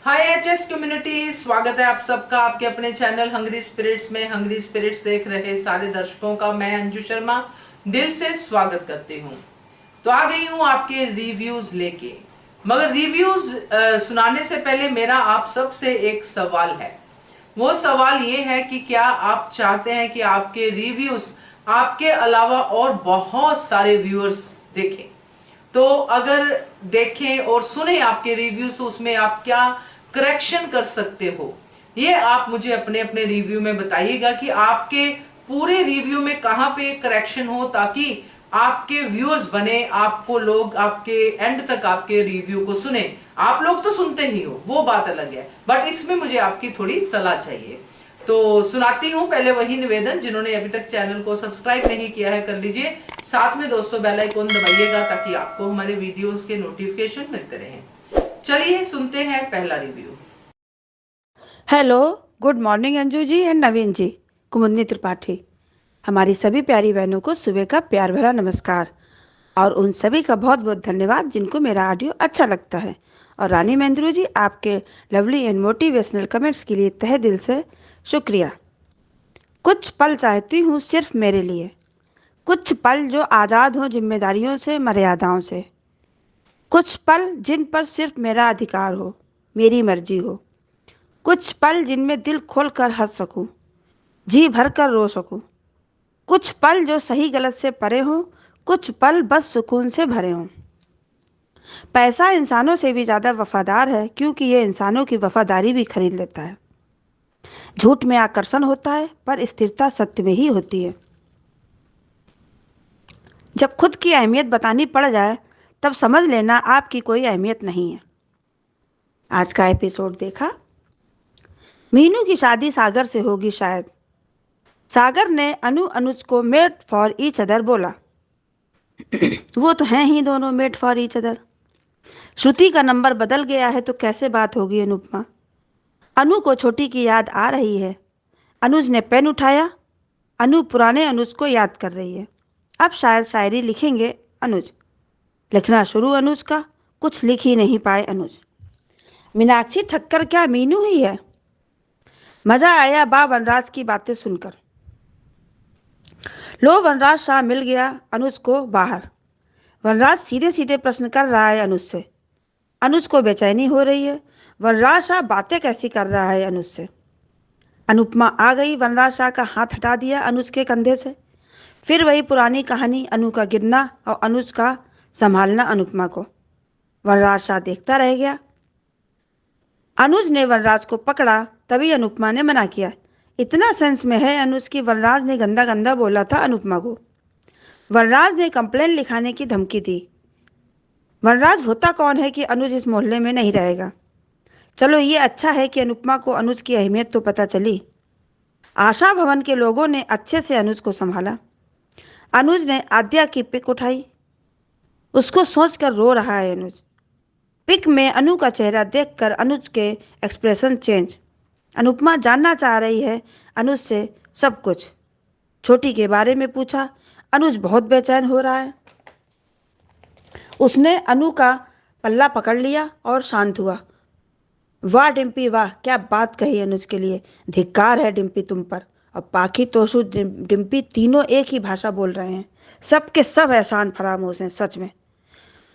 हाय HS community, स्वागत है आप सबका आपके अपने चैनल हंग्री स्पिरिट्स में। हंग्री स्पिरिट्स देख रहे सारे दर्शकों का मैं अंजू शर्मा दिल से स्वागत करती हूँ। तो आ गई हूँ आपके रिव्यूज लेके, मगर रिव्यूज सुनाने से पहले मेरा आप सब से एक सवाल है। वो सवाल ये है कि क्या आप चाहते हैं कि आपके रिव्यूज आपके अलावा और बहुत सारे व्यूअर्स देखें? तो अगर देखें और सुने आपके रिव्यूज तो उसमें आप क्या करेक्शन कर सकते हो, ये आप मुझे अपने अपने रिव्यू में बताइएगा कि आपके पूरे रिव्यू में कहां पे करेक्शन हो, ताकि आपके व्यूअर्स बने, आपको लोग आपके एंड तक आपके रिव्यू को सुने। आप लोग तो सुनते ही हो, वो बात अलग है, बट इसमें मुझे आपकी थोड़ी सलाह चाहिए। तो सुनाती हूँ। पहले वही निवेदन, जिन्होंने अभी तक चैनल को सब्सक्राइब नहीं किया है कर लीजिए, साथ में दोस्तों बेल आइकन दबाइएगा ताकि आपको हमारे वीडियोस के नोटिफिकेशन मिलते रहें। चलिए सुनते हैं पहला review. Hello, good morning Anju ji and Naveen ji. Kumudini Tripathi. हमारी सभी प्यारी बहनों को सुबह का प्यार भरा नमस्कार और उन सभी का बहुत बहुत धन्यवाद जिनको मेरा ऑडियो अच्छा लगता है। और रानी महेंद्रू जी, आपके लवली एंड मोटिवेशनल कमेंट्स के लिए तहे दिल से शुक्रिया। कुछ पल चाहती हूँ सिर्फ मेरे लिए, कुछ पल जो आज़ाद हों जिम्मेदारियों से, मर्यादाओं से, कुछ पल जिन पर सिर्फ मेरा अधिकार हो, मेरी मर्जी हो, कुछ पल जिनमें दिल खोल कर हंस सकूं, जी भर कर रो सकूं, कुछ पल जो सही गलत से परे हों, कुछ पल बस सुकून से भरे हों। पैसा इंसानों से भी ज़्यादा वफादार है, क्योंकि ये इंसानों की वफादारी भी खरीद लेता है। झूठ में आकर्षण होता है, पर स्थिरता सत्य में ही होती है। जब खुद की अहमियत बतानी पड़ जाए, तब समझ लेना आपकी कोई अहमियत नहीं है। आज का एपिसोड देखा? मीनू की शादी सागर से होगी शायद। सागर ने अनुज को मेड फॉर ईच अदर बोला। वो तो हैं ही दोनों मेड फॉर ईच अदर। श्रुति का नंबर बदल गया है तो कैसे बात होगी अनुपमा? अनु को छोटी की याद आ रही है। अनुज ने पेन उठाया। अनु पुराने अनुज को याद कर रही है। अब शायद शायरी लिखेंगे अनुज। लिखना शुरू अनुज का, कुछ लिख ही नहीं पाए अनुज। मीनाक्षी ठक्कर क्या मीनू ही है? मजा आया बा वनराज की बातें सुनकर। लो, वनराज शाह मिल गया अनुज को बाहर। वनराज सीधे सीधे प्रश्न कर रहा है अनुज से। अनुज को बेचैनी हो रही है। वनराज शाह बातें कैसी कर रहा है अनुज से? अनुपमा आ गई। वनराज शाह का हाथ हटा दिया अनुज के कंधे से। फिर वही पुरानी कहानी, अनु का गिरना और अनुज का संभालना अनुपमा को। वनराज शाह देखता रह गया। अनुज ने वनराज को पकड़ा, तभी अनुपमा ने मना किया। इतना सेंस में है अनुज की वनराज ने गंदा गंदा बोला था अनुपमा को। वनराज ने कंप्लेन लिखाने की धमकी दी। वनराज होता कौन है कि अनुज इस मोहल्ले में नहीं रहेगा? चलो, ये अच्छा है कि अनुपमा को अनुज की अहमियत तो पता चली। आशा भवन के लोगों ने अच्छे से अनुज को संभाला। अनुज ने आद्या की पिक उठाई। उसको सोचकर रो रहा है अनुज। पिक में अनु का चेहरा देखकर अनुज के एक्सप्रेशन चेंज। अनुपमा जानना चाह रही है अनुज से सब कुछ। छोटी के बारे में पूछा। अनुज बहुत बेचैन हो रहा है। उसने अनु का पल्ला पकड़ लिया और शांत हुआ। वाह डिम्पी वाह, क्या बात कही अनुज के लिए। धिक्कार है डिम्पी तुम पर। और पाखी तोशु डिम्पी तीनों एक ही भाषा बोल रहे हैं। सबके सब एहसान फरामोश हैं सच में।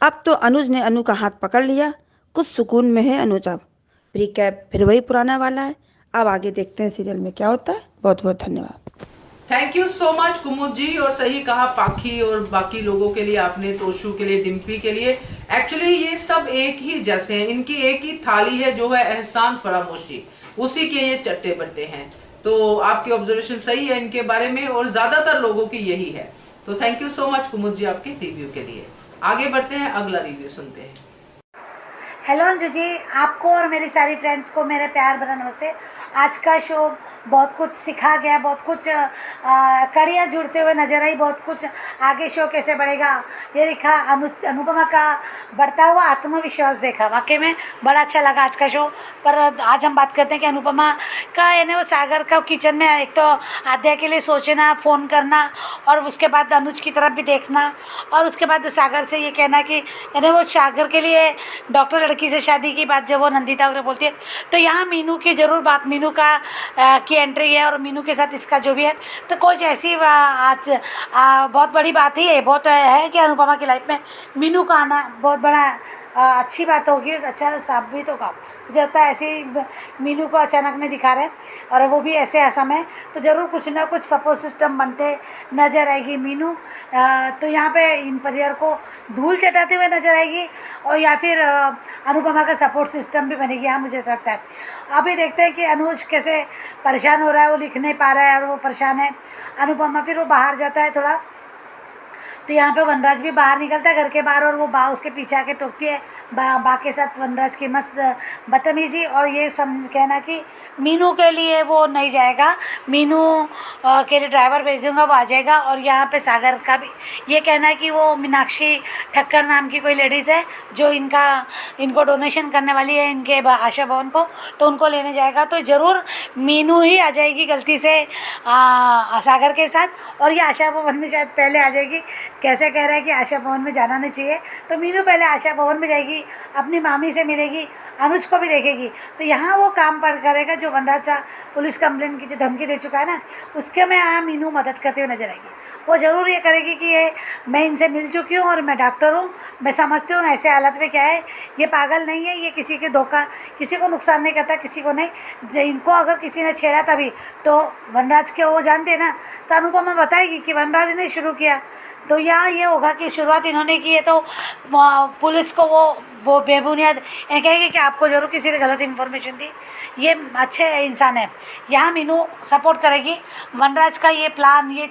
अब तो अनुज ने अनु का हाथ पकड़ लिया। कुछ सुकून में है अनुज अब। रिकैप फिर वही पुराना वाला है। अब आगे देखते हैं सीरियल में क्या होता है। बहुत बहुत धन्यवाद। थैंक यू सो मच कुमुद जी। और सही कहा, पाखी और बाकी लोगों के लिए आपने, तोशु के लिए, डिम्पी के लिए। एक्चुअली ये सब एक ही जैसे हैं, इनकी एक ही थाली है जो है एहसान फरामोशी, उसी के ये चट्टे बट्टे हैं। तो आपकी ऑब्जर्वेशन सही है इनके बारे में, और ज्यादातर लोगों की यही है। तो थैंक यू सो मच कुमुद जी आपके रिव्यू के लिए। आगे बढ़ते हैं, अगला रिव्यू सुनते हैं। हेलो अंजू जी, आपको और मेरी सारी फ्रेंड्स को मेरे प्यार भरा नमस्ते। आज का शो बहुत कुछ सिखा गया, बहुत कुछ कड़ियाँ जुड़ते हुए नजर आई, बहुत कुछ आगे शो कैसे बढ़ेगा ये देखा। अनुपमा का बढ़ता हुआ आत्मविश्वास देखा, वाकई में बड़ा अच्छा लगा आज का शो। पर आज हम बात करते हैं कि अनुपमा का यानी वो सागर का किचन में एक तो आद्या के लिए सोचना, फ़ोन करना, और उसके बाद अनुज की तरफ भी देखना, और उसके बाद सागर से ये कहना कि यानी वो सागर के लिए डॉक्टर लड़की से शादी की बात जब वो नंदिता वगैरह बोलती है, तो यहाँ मीनू की ज़रूर बात, मीनू का की एंट्री है और मीनू के साथ इसका जो भी है, तो कुछ ऐसी आज बहुत बड़ी बात ही है, बहुत है कि अनुपमा की लाइफ में मीनू का आना बहुत बड़ा अच्छी बात होगी, अच्छा साबित होगा। मुझे लगता है ऐसे ही मीनू को अचानक में दिखा रहे हैं और वो भी ऐसे असम है, तो ज़रूर कुछ ना कुछ सपोर्ट सिस्टम बनते नज़र आएगी मीनू। तो यहाँ पे इन परिवार को धूल चटाते हुए नज़र आएगी और या फिर अनुपमा का सपोर्ट सिस्टम भी बनेगी, यहाँ मुझे ऐसा लगता है। अभी देखते हैं कि अनुज कैसे परेशान हो रहा है, वो लिख नहीं पा रहा है और वो परेशान है। अनुपमा फिर वो बाहर जाता है थोड़ा, तो यहाँ पे वनराज भी बाहर निकलता है घर के बाहर और वो बा उसके पीछे आके टोकती है बा के साथ वनराज की मस्त बदतमीजी, और ये कहना कि मीनू के लिए वो नहीं जाएगा, मीनू के लिए ड्राइवर भेज दूँगा, वो आ जाएगा। और यहाँ पे सागर का भी ये कहना है कि वो मीनाक्षी ठक्कर नाम की कोई लेडीज़ है जो इनको डोनेशन करने वाली है इनके आशा भवन को, तो उनको लेने जाएगा। तो ज़रूर मीनू ही आ जाएगी गलती से सागर के साथ, और ये आशा भवन में शायद पहले आ जाएगी। कैसे कह रहा है कि आशा भवन में जाना नहीं चाहिए, तो मीनू पहले आशा भवन में जाएगी, अपनी मामी से मिलेगी, अनुज को भी देखेगी। तो यहाँ वो काम पर करेगा जो वनराज पुलिस कंप्लेंट की जो धमकी दे चुका है ना, उसके में यहाँ मीनू मदद करते हुए नजर आएगी। वो ज़रूर ये करेगी कि ये मैं इनसे मिल चुकी हूँ और मैं डॉक्टर हूँ, मैं समझती हूँ ऐसे हालत में क्या है, ये पागल नहीं है, ये किसी के धोखा, किसी को नुकसान नहीं करता, किसी को नहीं। इनको अगर किसी ने छेड़ा तभी तो वनराज के वो जानते हैं ना, तो अनुपमा बताएगी कि वनराज ने शुरू किया। तो यहाँ ये होगा कि शुरुआत इन्होंने की है, तो पुलिस को वो बेबुनियाद कहेगी कि आपको ज़रूर किसी ने गलत इन्फॉर्मेशन दी, ये अच्छे इंसान है। यहाँ मीनू सपोर्ट करेगी वनराज का ये प्लान, ये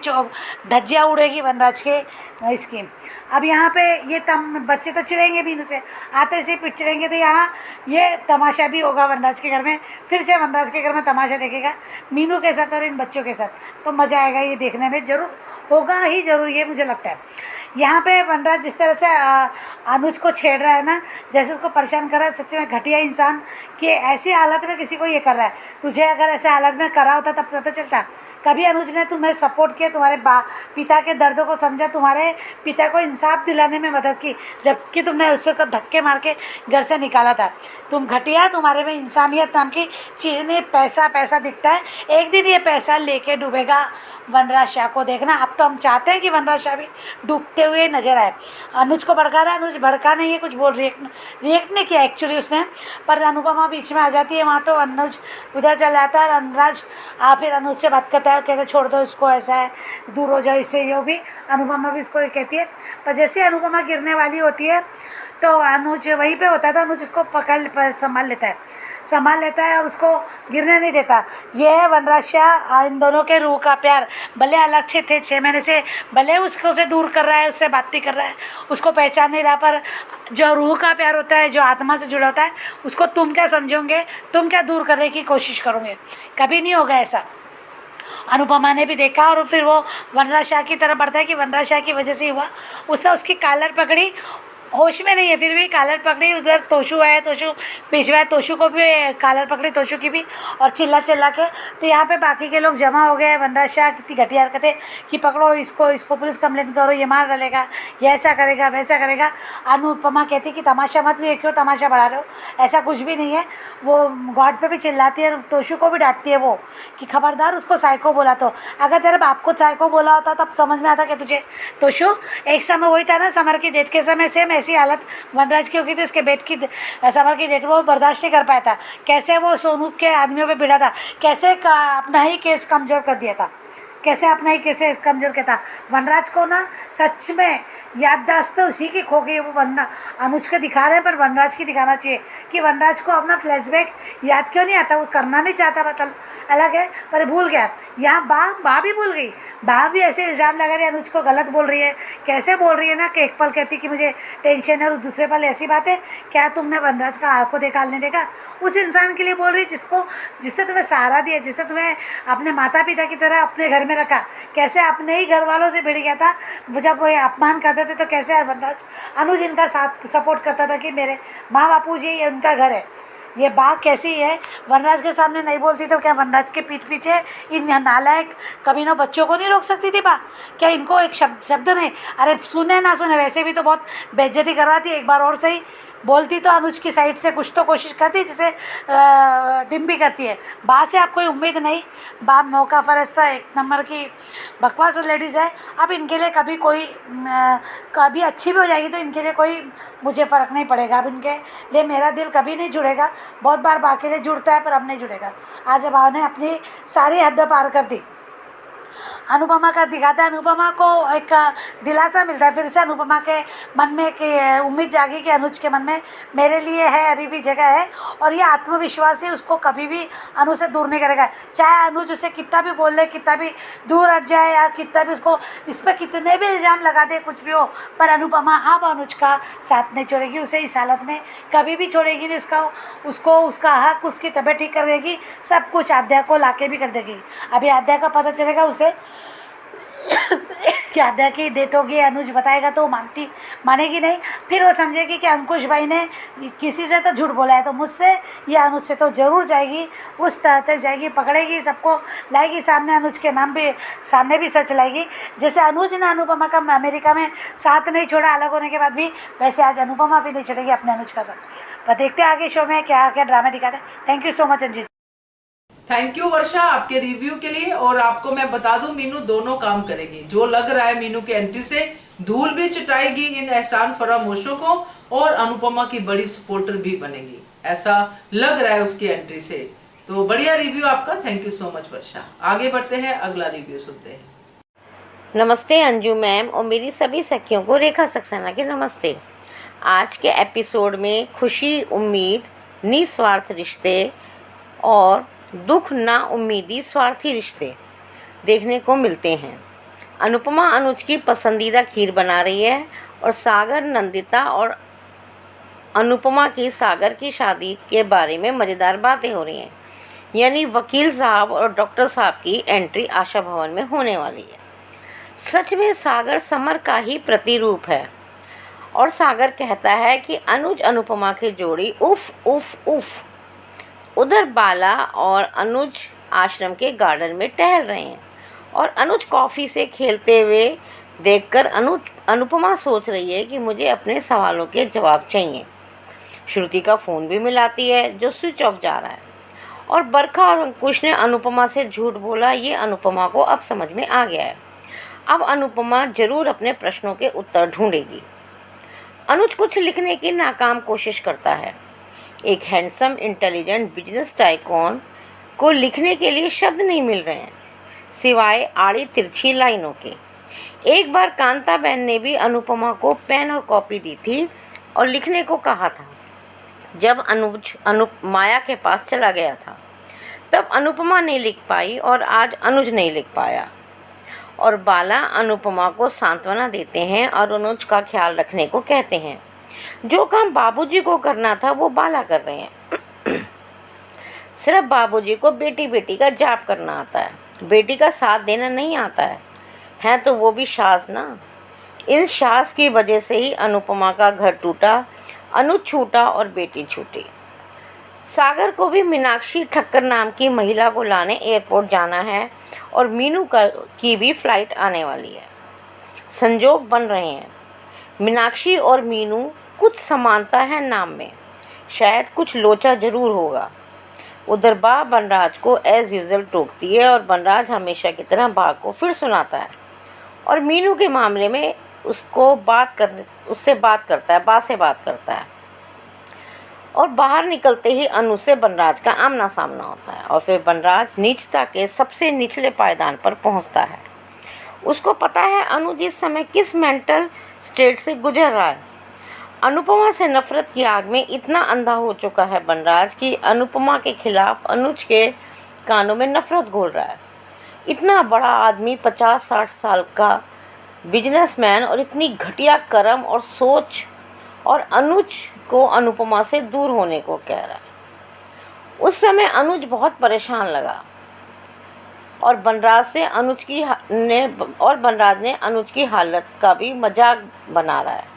धज्जियाँ उड़ेगी वनराज के इसकी। अब यहाँ पे ये बच्चे तो चिढ़ेंगे मीनू से, आते से पिट चिढ़ेंगे, तो यहाँ ये तमाशा भी होगा वनराज के घर में, फिर से वनराज के घर में तमाशा देखेगा मीनू के साथ और इन बच्चों के साथ, तो मज़ा आएगा ये देखने में, ज़रूर होगा ही ज़रूर, ये मुझे लगता है। यहाँ पे वनराज जिस तरह से अनुज को छेड़ रहा है ना, जैसे उसको परेशान कर रहा है, सच्ची में घटिया इंसान कि ऐसी हालत में किसी को ये कर रहा है। तुझे अगर ऐसे हालत में करा होता तब पता चलता। कभी अनुज ने तुम्हें सपोर्ट किया, तुम्हारे पिता के दर्दों को समझा, तुम्हारे पिता को इंसाफ दिलाने में मदद की, जबकि तुमने उससे धक्के मार के घर से निकाला था। तुम घटिया, तुम्हारे में इंसानियत नाम की चीज़ में पैसा पैसा दिखता है, एक दिन ये पैसा लेके डूबेगा वनराज शाह को देखना। अब तो हम चाहते हैं कि वनराज शाह भी डूबते हुए नजर आए। अनुज को भड़का रहा है, अनुज भड़का नहीं है, कुछ बोल रिएक्ट नहीं किया एक्चुअली उसने, पर अनुपमा बीच में आ जाती है वहाँ, तो अनुज उधर चल जाता है और अनुराज फिर अनुज से बात करता है, कहते छोड़ दो इसको, ऐसा है, दूर हो जाओ इससे। ये भी अनुपमा भी इसको कहती है, पर जैसे अनुपमा गिरने वाली होती है तो अनुज वहीं पे होता है, तो अनुज उसको पकड़ संभाल लेता है और उसको गिरने नहीं देता। ये है वनराज शाह, इन दोनों के रूह का प्यार। भले अलग से थे 6 महीने से, भले उसको से दूर कर रहा है, उससे बात नहीं कर रहा है, उसको पहचान नहीं रहा, पर जो रूह का प्यार होता है, जो आत्मा से जुड़ा होता है, उसको तुम क्या समझोगे, तुम क्या दूर करने की कोशिश करोगे, कभी नहीं होगा ऐसा। अनुपमा ने भी देखा और फिर वो वनराज शाह की तरफ बढ़ता है कि वनराज शाह की वजह से हुआ। उसने उसकी कॉलर पकड़ी, होश में नहीं है फिर भी कॉलर पकड़ी, उधर तोशु आया, तोशु बीच में, तोशु को भी कॉलर पकड़ी, तोशु की भी, और चिल्ला के। तो यहाँ पे बाकी के लोग जमा हो गए। वनराज शाह कितनी घटिया हरकतें कि पकड़ो इसको पुलिस कंप्लेंट करो, ये मार डालेगा, ये ऐसा करेगा वैसा करेगा। अनुपमा कहती कि तमाशा मत, ये क्यों तमाशा बढ़ा रहे हो, ऐसा कुछ भी नहीं है। वो गार्ड पे भी चिल्लाती है, तोशु को भी डांटती है वो कि खबरदार उसको साइको बोला, तो अगर तेरे बाप को साइको बोला होता तब समझ में आता कि तुझे। तोशु एक समय वही था ना, समर की डेथ के समय सेम ऐसी हालत वनराज की होगी, तो उसके बेट की समर की डेथ वो बर्दाश्त नहीं कर पाया था, कैसे वो सोनू के आदमियों पे भिड़ा था, कैसे अपना ही केस कमज़ोर कर दिया था, कैसे अपना ही केस कमज़ोर किया था। वनराज को ना सच में याददाश्त तो उसी की खो गई, वो अनुज के दिखा रहे हैं, पर वनराज की दिखाना चाहिए कि वनराज को अपना फ्लैशबैक याद क्यों नहीं आता, वो करना नहीं चाहता, मतलब अलग है, पर भूल गया। यहाँ बा भी भूल गई, बा भी ऐसे इल्ज़ाम लगा रही है, अनुज को गलत बोल रही है, कैसे बोल रही है ना कि एक पल कहती कि मुझे टेंशन है और दूसरे पल ऐसी बात है, क्या तुमने वनराज का आँख को निकालने देखा, उस इंसान के लिए बोल रही है जिसने तुम्हें सहारा दिया, जिसने तुम्हें अपने माता पिता की तरह अपने घर में रखा, कैसे अपने ही घर वालों से भिड़ गया था, जब वो अपमान करते थे तो कैसे वनराज अनुज इनका साथ सपोर्ट करता था कि मेरे माँ बापू जी ये उनका घर है। ये बात कैसी है, वनराज के सामने नहीं बोलती तो क्या वनराज के पीठ पीछे इन नालायक कमीनों बच्चों को नहीं रोक सकती थी बा, क्या इनको एक शब्द नहीं, अरे सुने ना सुने, वैसे भी तो बहुत बेइज्जती कर रहा थी, एक बार और सही बोलती तो अनुज की साइड से कुछ तो कोशिश करती, जैसे डिम्पी करती है। बा से आप कोई उम्मीद नहीं, बा मौका फरस्ता एक नंबर की बकवास लेडीज़ है। अब इनके लिए कभी कोई कभी अच्छी भी हो जाएगी तो इनके लिए कोई मुझे फ़र्क नहीं पड़ेगा। अब इनके लिए मेरा दिल कभी नहीं जुड़ेगा। बहुत बार बा के लिए जुड़ता है पर अब नहीं जुड़ेगा। आज बा ने अपनी सारी हद पार कर दी। अनुपमा का दिखाता है, अनुपमा को एक दिलासा मिलता है, फिर से अनुपमा के मन में एक उम्मीद जागी कि अनुज के मन में मेरे लिए है, अभी भी जगह है। और ये आत्मविश्वास ही उसको कभी भी अनु से दूर नहीं करेगा। चाहे अनुज उसे कितना भी बोल दे, कितना भी दूर हट जाए या कितना भी उसको इस पर कितने भी इल्ज़ाम लगा दे, कुछ भी हो, पर अनुपमा अब अनुज का साथ नहीं छोड़ेगी। उसे इस हालत में कभी भी छोड़ेगी नहीं। उसका हक, उसकी तबीयत ठीक कर देगी, सब कुछ आद्या को लाके भी कर देगी। अभी आद्या का पता चलेगा उसे कि आद्या की डेथ होगी, अनुज बताएगा तो मानेगी नहीं। फिर वो समझेगी कि अंकुश भाई ने किसी से तो झूठ बोला है, तो मुझसे या अनुज से तो ज़रूर जाएगी, उस तरह तक जाएगी, पकड़ेगी, सबको लाएगी सामने, अनुज के नाम भी सामने भी सच लाएगी। जैसे अनुज ने अनुपमा का अमेरिका में साथ नहीं छोड़ा अलग होने के बाद भी, वैसे आज अनुपमा भी नहीं छोड़ेगी अपने अनुज का साथ। पर देखते हैं आगे शो में क्या क्या ड्रामा दिखाते हैं। Thank you so much Anju. Thank you Varsha आपके रिव्यू के लिए। और आपको मैं बता दूं, मीनू दोनों काम करेगी। जो लग रहा है मीनू की एंट्री से धूल भी चटाएगी इन एहसान फरामोशों को, और अनुपमा की बड़ी सपोर्टर भी बनेगी, ऐसा लग रहा है उसकी एंट्री से। तो बढ़िया रिव्यू आपका, थैंक यू सो मच वर्षा। आगे बढ़ते हैं, अगला रिव्यू सुनते हैं। नमस्ते अंजू मैम और मेरी सभी सखियों को रेखा सक्सेना के नमस्ते। आज के एपिसोड में खुशी, उम्मीद, निस्वार्थ रिश्ते और दुख ना उम्मीदी स्वार्थी रिश्ते देखने को मिलते हैं। अनुपमा अनुज की पसंदीदा खीर बना रही है और सागर, नंदिता और अनुपमा की सागर की शादी के बारे में मज़ेदार बातें हो रही हैं। यानी वकील साहब और डॉक्टर साहब की एंट्री आशा भवन में होने वाली है। सच में सागर समर का ही प्रतिरूप है और सागर कहता है कि अनुज अनुपमा की जोड़ी उफ उफ उफ। उधर बाला और अनुज आश्रम के गार्डन में टहल रहे हैं और अनुज कॉफ़ी से खेलते हुए देखकर अनुपमा सोच रही है कि मुझे अपने सवालों के जवाब चाहिए। श्रुति का फ़ोन भी मिलाती है जो स्विच ऑफ जा रहा है। और बरखा और अंकुश ने अनुपमा से झूठ बोला, ये अनुपमा को अब समझ में आ गया है। अब अनुपमा ज़रूर अपने प्रश्नों के उत्तर ढूंढेगी। अनुज कुछ लिखने की नाकाम कोशिश करता है। एक हैंडसम, इंटेलिजेंट बिजनेस टाइकॉन को लिखने के लिए शब्द नहीं मिल रहे हैं सिवाय आड़ी तिरछी लाइनों के। एक बार कांताबेन ने भी अनुपमा को पेन और कॉपी दी थी और लिखने को कहा था। जब अनुज माया के पास चला गया था तब अनुपमा नहीं लिख पाई और आज अनुज नहीं लिख पाया। और बाला अनुपमा को सांत्वना देते हैं और अनुज का ख्याल रखने को कहते हैं। जो काम बाबूजी को करना था वो बाला कर रहे हैं। सिर्फ बाबूजी को बेटी बेटी का जाप करना आता है, बेटी का साथ देना नहीं आता है तो वो भी सास ना। इन सास की वजह से ही अनुपमा का घर टूटा, अनुज छूटा और बेटी छूटी। सागर को भी मीनाक्षी ठक्कर नाम की महिला को लाने एयरपोर्ट जाना है और मीनू की भी फ्लाइट आने वाली है। संजोग बन रहे हैं। मीनाक्षी और मीनू कुछ समानता है नाम में, शायद कुछ लोचा ज़रूर होगा। उधर बा बनराज को एज़ यूजुअल टोकती है और बनराज हमेशा की तरह बा को फिर सुनाता है और मीनू के मामले में उससे बात करता है। और बाहर निकलते ही अनु से बनराज का आमना सामना होता है और फिर बनराज नीचता के सबसे निचले पायदान पर पहुंचता है। उसको पता है अनुज इस समय किस मेंटल स्टेट से गुजर रहा है। अनुपमा से नफरत की आग में इतना अंधा हो चुका है बनराज कि अनुपमा के खिलाफ अनुज के कानों में नफरत घोल रहा है। इतना बड़ा आदमी 50-60 साल का बिजनेसमैन और इतनी घटिया कर्म और सोच, और अनुज को अनुपमा से दूर होने को कह रहा है। उस समय अनुज बहुत परेशान लगा और बनराज ने अनुज की हालत का भी मजाक बना रहा है।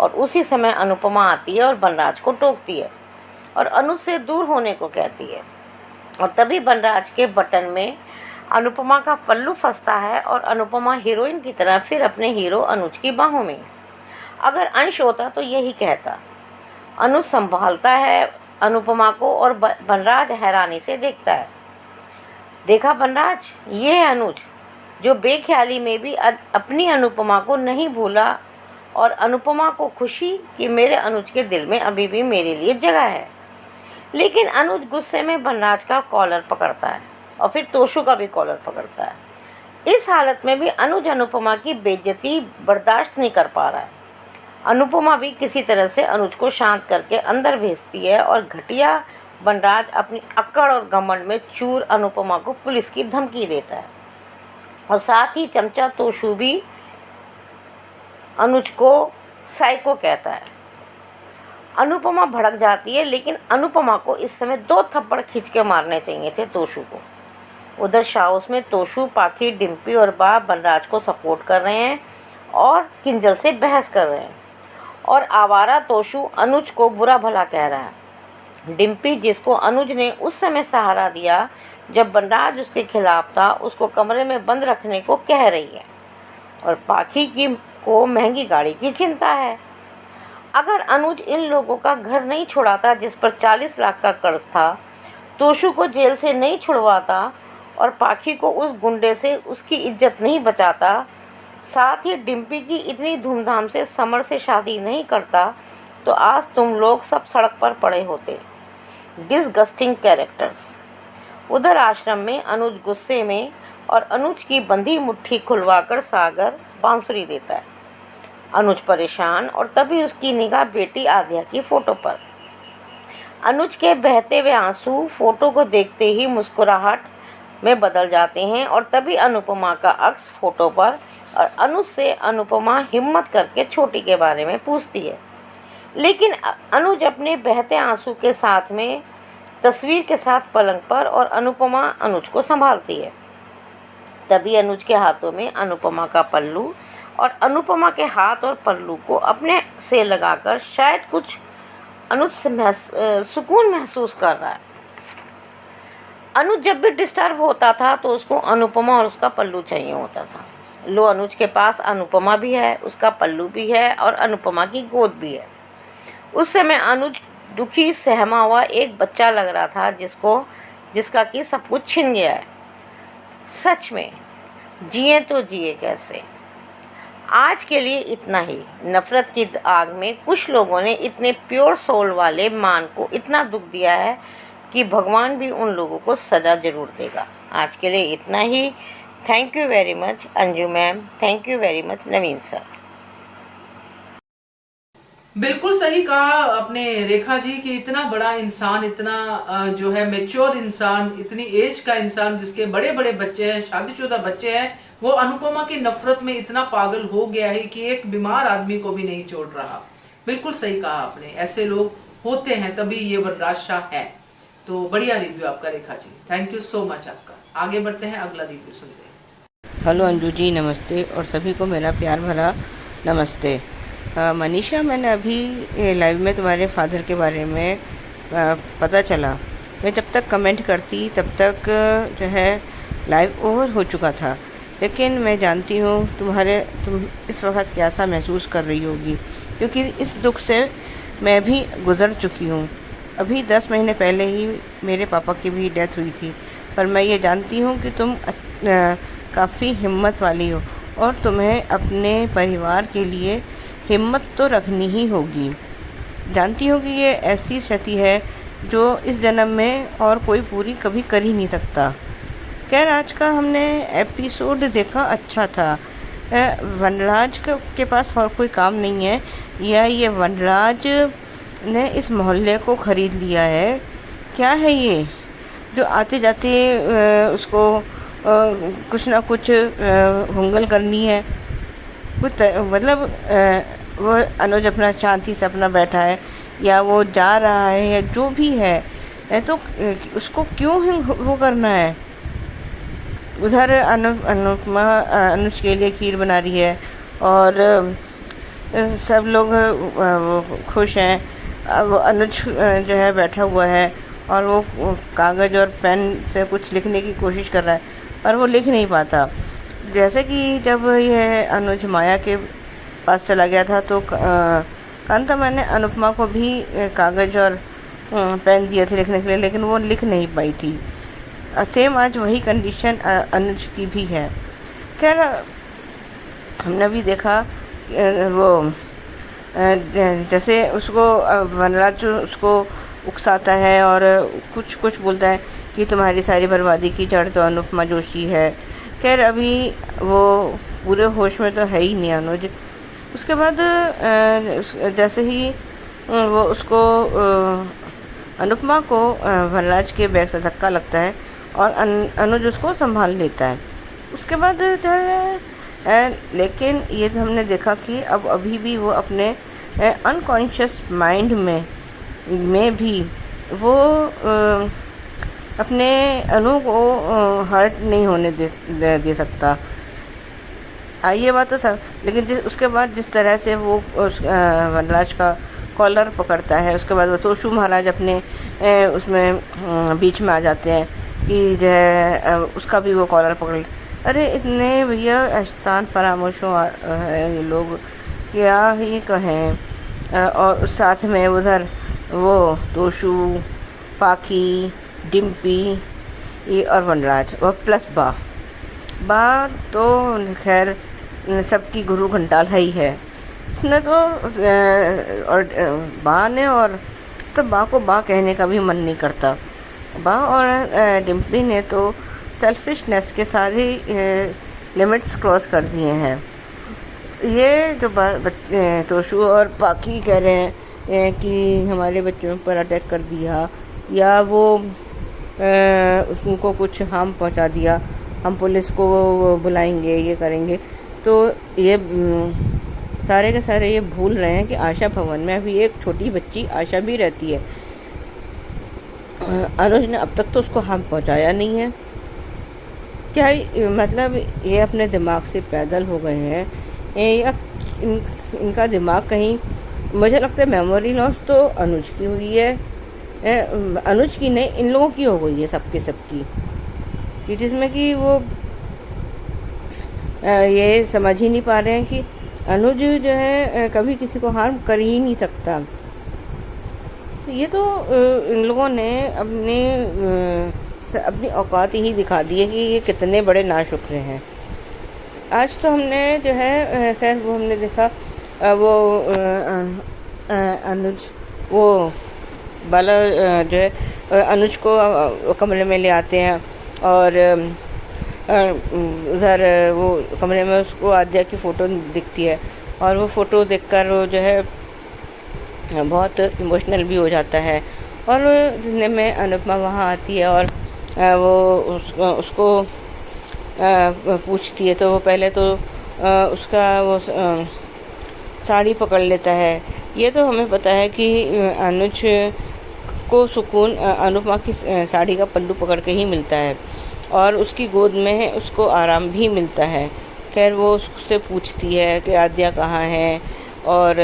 और उसी समय अनुपमा आती है और बनराज को टोकती है और अनुज से दूर होने को कहती है। और तभी बनराज के बटन में अनुपमा का पल्लू फंसता है और अनुपमा हीरोइन की तरह फिर अपने हीरो अनुज की बाहों में। अगर अंश होता तो यही कहता, अनुज संभालता है अनुपमा को और वनराज हैरानी से देखता है। देखा वनराज, ये है अनुज जो बेख्याली में भी अपनी अनुपमा को नहीं भूला और अनुपमा को खुशी कि मेरे अनुज के दिल में अभी भी मेरे लिए जगह है। लेकिन अनुज गुस्से में वनराज का कॉलर पकड़ता है और फिर तोशु का भी कॉलर पकड़ता है। इस हालत में भी अनुज अनुपमा की बेइज्जती बर्दाश्त नहीं कर पा रहा है। अनुपमा भी किसी तरह से अनुज को शांत करके अंदर भेजती है और घटिया वनराज अपनी अक्कड़ और घमंड में चूर अनुपमा को पुलिस की धमकी देता है और साथ ही चमचा तोशु भी अनुज को साइको कहता है। अनुपमा भड़क जाती है, लेकिन अनुपमा को इस समय 2 थप्पड़ खींच के मारने चाहिए थे तोशु को। उधर शाउस में तोशु, पाखी, डिम्पी और बा वनराज को सपोर्ट कर रहे हैं और किंजल से बहस कर रहे हैं और आवारा तोशु अनुज को बुरा भला कह रहा है। डिम्पी, जिसको अनुज ने उस समय सहारा दिया जब वनराज उसके खिलाफ था, उसको कमरे में बंद रखने को कह रही है और पाखी को महंगी गाड़ी की चिंता है। अगर अनुज इन लोगों का घर नहीं छुड़ाता जिस पर 40 लाख का कर्ज था, तोशु को जेल से नहीं छुड़वाता और पाखी को उस गुंडे से उसकी इज्जत नहीं बचाता, साथ ही डिम्पी की इतनी धूमधाम से समर से शादी नहीं करता, तो आज तुम लोग सब सड़क पर पड़े होते। Disgusting characters. उधर आश्रम में अनुज गुस्से में और अनुज की बंधी मुट्ठी खुलवाकर सागर बांसुरी देता है। अनुज परेशान और तभी उसकी निगाह बेटी आद्या की फ़ोटो पर। अनुज के बहते हुए आंसू फ़ोटो को देखते ही मुस्कुराहट में बदल जाते हैं और तभी अनुपमा का अक्स फ़ोटो पर और अनुज से अनुपमा हिम्मत करके छोटी के बारे में पूछती है। लेकिन अनुज अपने बहते आंसू के साथ में तस्वीर के साथ पलंग पर और अनुपमा अनुज को संभालती है। तभी अनुज के हाथों में अनुपमा का पल्लू और अनुपमा के हाथ और पल्लू को अपने से लगाकर शायद कुछ अनुज से सुकून महसूस कर रहा है। अनुज जब भी डिस्टर्ब होता था तो उसको अनुपमा और उसका पल्लू चाहिए होता था। लो, अनुज के पास अनुपमा भी है, उसका पल्लू भी है और अनुपमा की गोद भी है। उस समय अनुज दुखी सहमा हुआ एक बच्चा लग रहा था जिसका कि सब कुछ छिन गया है। सच में जिए तो जिए कैसे। आज के लिए इतना ही। नफ़रत की आग में कुछ लोगों ने इतने प्योर सोल वाले मान को इतना दुख दिया है कि भगवान भी उन लोगों को सज़ा ज़रूर देगा। आज के लिए इतना ही। Thank you very much Anju ma'am, thank you very much Naveen sir. बिल्कुल सही कहा अपने रेखा जी कि इतना बड़ा इंसान, इतना जो है मैच्योर इंसान, इतनी एज का इंसान जिसके बड़े बड़े बच्चे हैं, शादीशुदा बच्चे हैं, वो अनुपमा की नफरत में इतना पागल हो गया है कि एक बीमार आदमी को भी नहीं छोड़ रहा। बिल्कुल सही कहा आपने, ऐसे लोग होते हैं, तभी ये वनराज शाह है। तो बढ़िया रिव्यू आपका Rekha ji, thank you so much आपका। आगे बढ़ते हैं, अगला रिव्यू सुनते हैं। हेलो अंजू जी, नमस्ते और सभी को मेरा प्यार भरा नमस्ते। मनीषा, मैंने अभी लाइव में तुम्हारे फादर के बारे में पता चला। मैं जब तक कमेंट करती तब तक जो है लाइव ओवर हो चुका था, लेकिन मैं जानती हूँ तुम इस वक्त कैसा महसूस कर रही होगी, क्योंकि इस दुख से मैं भी गुज़र चुकी हूँ। अभी 10 महीने पहले ही मेरे पापा की भी डेथ हुई थी, पर मैं ये जानती हूँ कि तुम काफ़ी हिम्मत वाली हो और तुम्हें अपने परिवार के लिए हिम्मत तो रखनी ही होगी। जानती हूँ कि ये ऐसी क्षति है जो इस जन्म में और कोई पूरी कभी कर ही नहीं सकता। खैर, आज का हमने एपिसोड देखा, अच्छा था। वनराज के पास और कोई काम नहीं है, या ये वनराज ने इस मोहल्ले को ख़रीद लिया है। क्या है ये जो आते जाते उसको कुछ ना कुछ हुंगल करनी है। कुछ मतलब वो अनुज अपना शांति से अपना बैठा है या वो जा रहा है या जो भी है, तो उसको क्यों वो करना है। उधर अनुपमा अनुज के लिए खीर बना रही है और सब लोग खुश हैं। वो अनुज जो है बैठा हुआ है और वो कागज़ और पेन से कुछ लिखने की कोशिश कर रहा है, पर वो लिख नहीं पाता। जैसे कि जब यह अनुज माया के पास चला गया था तो कांता मैंने अनुपमा को भी कागज़ और पेन दिए थे लिखने के लिए, लेकिन वो लिख नहीं पाई थी। सेम आज वही कंडीशन अनुज की भी है। खैर हमने भी देखा वो जैसे उसको वनराज उसको उकसाता है और कुछ कुछ बोलता है कि तुम्हारी सारी बर्बादी की जड़ तो अनुपमा जोशी है। खैर अभी वो पूरे होश में तो है ही नहीं अनुज। उसके बाद जैसे ही वो उसको अनुपमा को वनराज के बैग से धक्का लगता है और अनुज उसको संभाल लेता है। उसके बाद जो है लेकिन ये तो हमने देखा कि अब अभी भी वो अपने अनकॉन्शियस माइंड में भी वो अपने अनु को हर्ट नहीं होने दे सकता। ये बात तो सब, लेकिन उसके बाद जिस तरह से वो वनराज का कॉलर पकड़ता है, उसके बाद वो तोशु महाराज अपने उसमें बीच में आ जाते हैं कि जो है उसका भी वो कॉलर पकड़। अरे इतने भैया एहसान फरामोशों है ये लोग, क्या ही कहें। और उस साथ में उधर वो तोशु, पाखी, डिम्पी ये और वनराज और प्लस बा तो खैर सबकी गुरु घंटाल है ही है। उसने तो और बा ने और तो बा को बा कहने का भी मन नहीं करता। बा और डिम्पी ने तो सेल्फिशनेस के सारे लिमिट्स क्रॉस कर दिए हैं। ये जो तोशु और पाखी कह रहे हैं कि हमारे बच्चों पर अटैक कर दिया या वो उनको कुछ हार्म पहुंचा दिया, हम पुलिस को बुलाएंगे, ये करेंगे, तो ये सारे के सारे ये भूल रहे हैं कि आशा भवन में अभी एक छोटी बच्ची आशा भी रहती है। अनुज ने अब तक तो उसको हार्म पहुंचाया नहीं है। क्या मतलब ये अपने दिमाग से पैदल हो गए हैं या इनका दिमाग कहीं, मुझे लगता है मेमोरी लॉस तो अनुज की हुई है, अनुज की नहीं इन लोगों की हो गई है, सबकी कि जिसमें कि वो ये समझ ही नहीं पा रहे हैं कि अनुज जो है कभी किसी को हार्म कर ही नहीं सकता। तो ये तो इन लोगों ने अपनी औकात ही दिखा दी है कि ये कितने बड़े नाशुक्र हैं। आज तो हमने जो है खैर वो हमने देखा वो अनुज वो बाला जो है अनुज को कमरे में ले आते हैं और उधर वो कमरे में उसको आद्या की फ़ोटो दिखती है और वो फ़ोटो देखकर वो जो है बहुत इमोशनल भी हो जाता है। और दिन में अनुपमा वहाँ आती है और वो उसको पूछती है, तो वो पहले तो उसका वो साड़ी पकड़ लेता है। ये तो हमें पता है कि अनुज को सुकून अनुपमा की साड़ी का पल्लू पकड़ के ही मिलता है और उसकी गोद में उसको आराम भी मिलता है। खैर वो उससे पूछती है कि आद्या कहाँ है और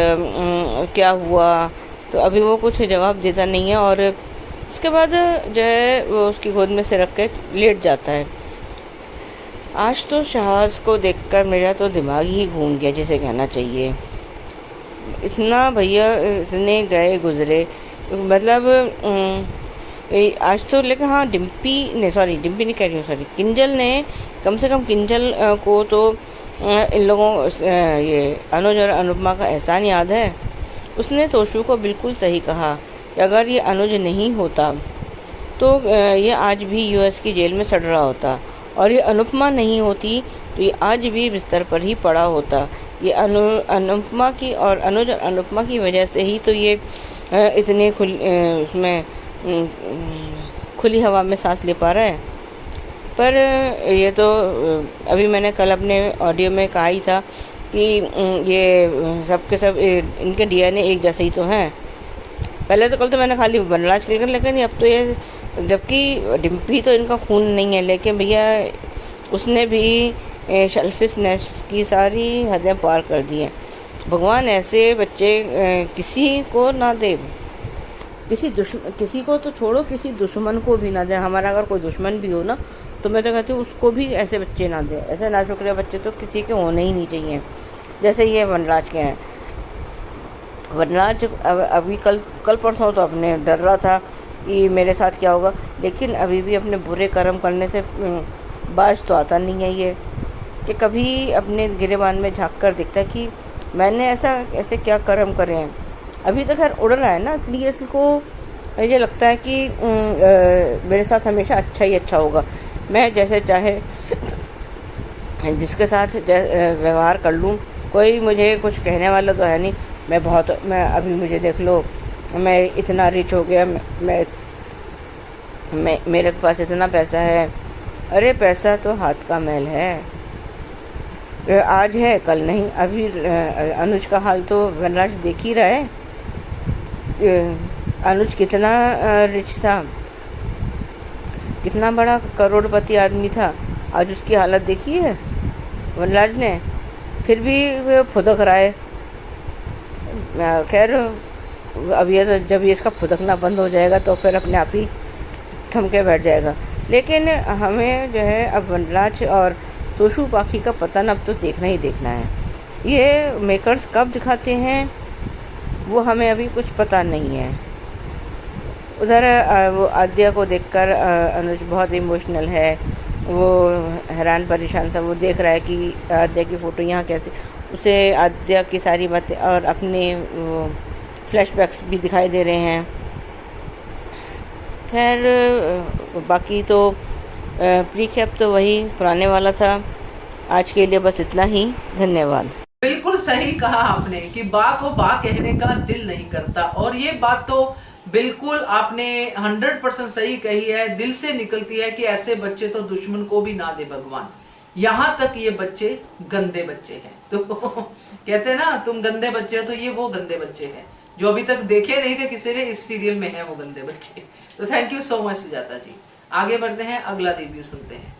क्या हुआ, तो अभी वो कुछ जवाब देता नहीं है और उसके बाद जो है वो उसकी गोद में से रख के लेट जाता है। आज तो शहज़ को देखकर मेरा तो दिमाग ही घूम गया जिसे कहना चाहिए। इतना भैया इतने गए गुजरे, मतलब आज तो लेकिन हाँ डिम्पी नहीं कह रही हूँ, सॉरी किंजल ने कम से कम किंजल को तो इन लोगों ये अनुज और अनुपमा का एहसान याद है। उसने तोशु को बिल्कुल सही कहा कि अगर ये अनुज नहीं होता तो ये आज भी यूएस की जेल में सड़ रहा होता और ये अनुपमा नहीं होती तो ये आज भी बिस्तर पर ही पड़ा होता। ये अनुपमा की और अनुज और अनुपमा की वजह से ही तो ये इतने उसमें खुली हवा में सांस ले पा रहा है। पर ये तो अभी मैंने कल अपने ऑडियो में कहा ही था कि ये सब के सब इनके डीएनए एक जैसे ही तो हैं। पहले तो कल तो मैंने खाली वनराज के लेकिन अब तो ये, जबकि डिम्पी तो इनका खून नहीं है, लेकिन भैया उसने भी सेल्फिशनेस की सारी हदें पार कर दी हैं। भगवान ऐसे बच्चे किसी को ना दे, किसी को तो छोड़ो, किसी दुश्मन को भी ना दे। हमारा अगर कोई दुश्मन भी हो ना तो मैं तो कहती हूँ उसको भी ऐसे बच्चे ना दे। ऐसे नाशुक्र बच्चे तो किसी के होने ही नहीं चाहिए जैसे ये वनराज के हैं। वनराज अभी कल परसों तो अपने डर रहा था कि मेरे साथ क्या होगा, लेकिन अभी भी अपने बुरे कर्म करने से बाज तो आता नहीं है ये, कि कभी अपने गिरेबान में झांक कर देखता है कि मैंने ऐसे क्या कर्म करे हैं। अभी तो खैर उड़ रहा है ना, इसलिए इसको ये लगता है कि मेरे साथ हमेशा अच्छा ही अच्छा होगा, मैं जैसे चाहे जिसके साथ व्यवहार कर लूँ, कोई मुझे कुछ कहने वाला तो है नहीं। मैं अभी मुझे देख लो, मैं इतना रिच हो गया, मैं मेरे पास इतना पैसा है। अरे पैसा तो हाथ का मैल है, आज है कल नहीं। अभी अनुज का हाल तो वनराज देख ही रहा है। अनुज कितना रिच था, कितना बड़ा करोड़पति आदमी था, आज उसकी हालत देखी है वनराज ने। फिर भी वो फुदक रहा है। खैर अब ये तो जब ये इसका फुदकना बंद हो जाएगा तो फिर अपने आप ही थम के बैठ जाएगा। लेकिन हमें जो है अब वनराज और तोशु पाखी का पतन अब तो देखना ही देखना है। ये मेकर्स कब दिखाते हैं वो हमें अभी कुछ पता नहीं है। उधर वो आद्या को देखकर अनुज बहुत इमोशनल है, वो हैरान परेशान सा वो देख रहा है कि आद्या की फ़ोटो यहाँ कैसे, उसे आद्या की सारी बातें और अपने फ्लैशबैक्स भी दिखाई दे रहे हैं। खैर बाकी तो प्रीकैप तो वही पुराने वाला था। आज के लिए बस इतना ही, धन्यवाद। बिल्कुल सही कहा आपने कि बा को बा कहने का दिल नहीं करता, और ये बात तो बिल्कुल आपने 100% सही कही है, दिल से निकलती है कि ऐसे बच्चे तो दुश्मन को भी ना दे भगवान। यहाँ तक ये बच्चे गंदे बच्चे हैं, तो कहते हैं ना तुम गंदे बच्चे हो, तो ये वो गंदे बच्चे हैं जो अभी तक देखे नहीं थे किसी ने, इस सीरियल में है वो गंदे बच्चे। तो thank you so much Sujata ji. आगे बढ़ते हैं, अगला रिव्यू सुनते हैं।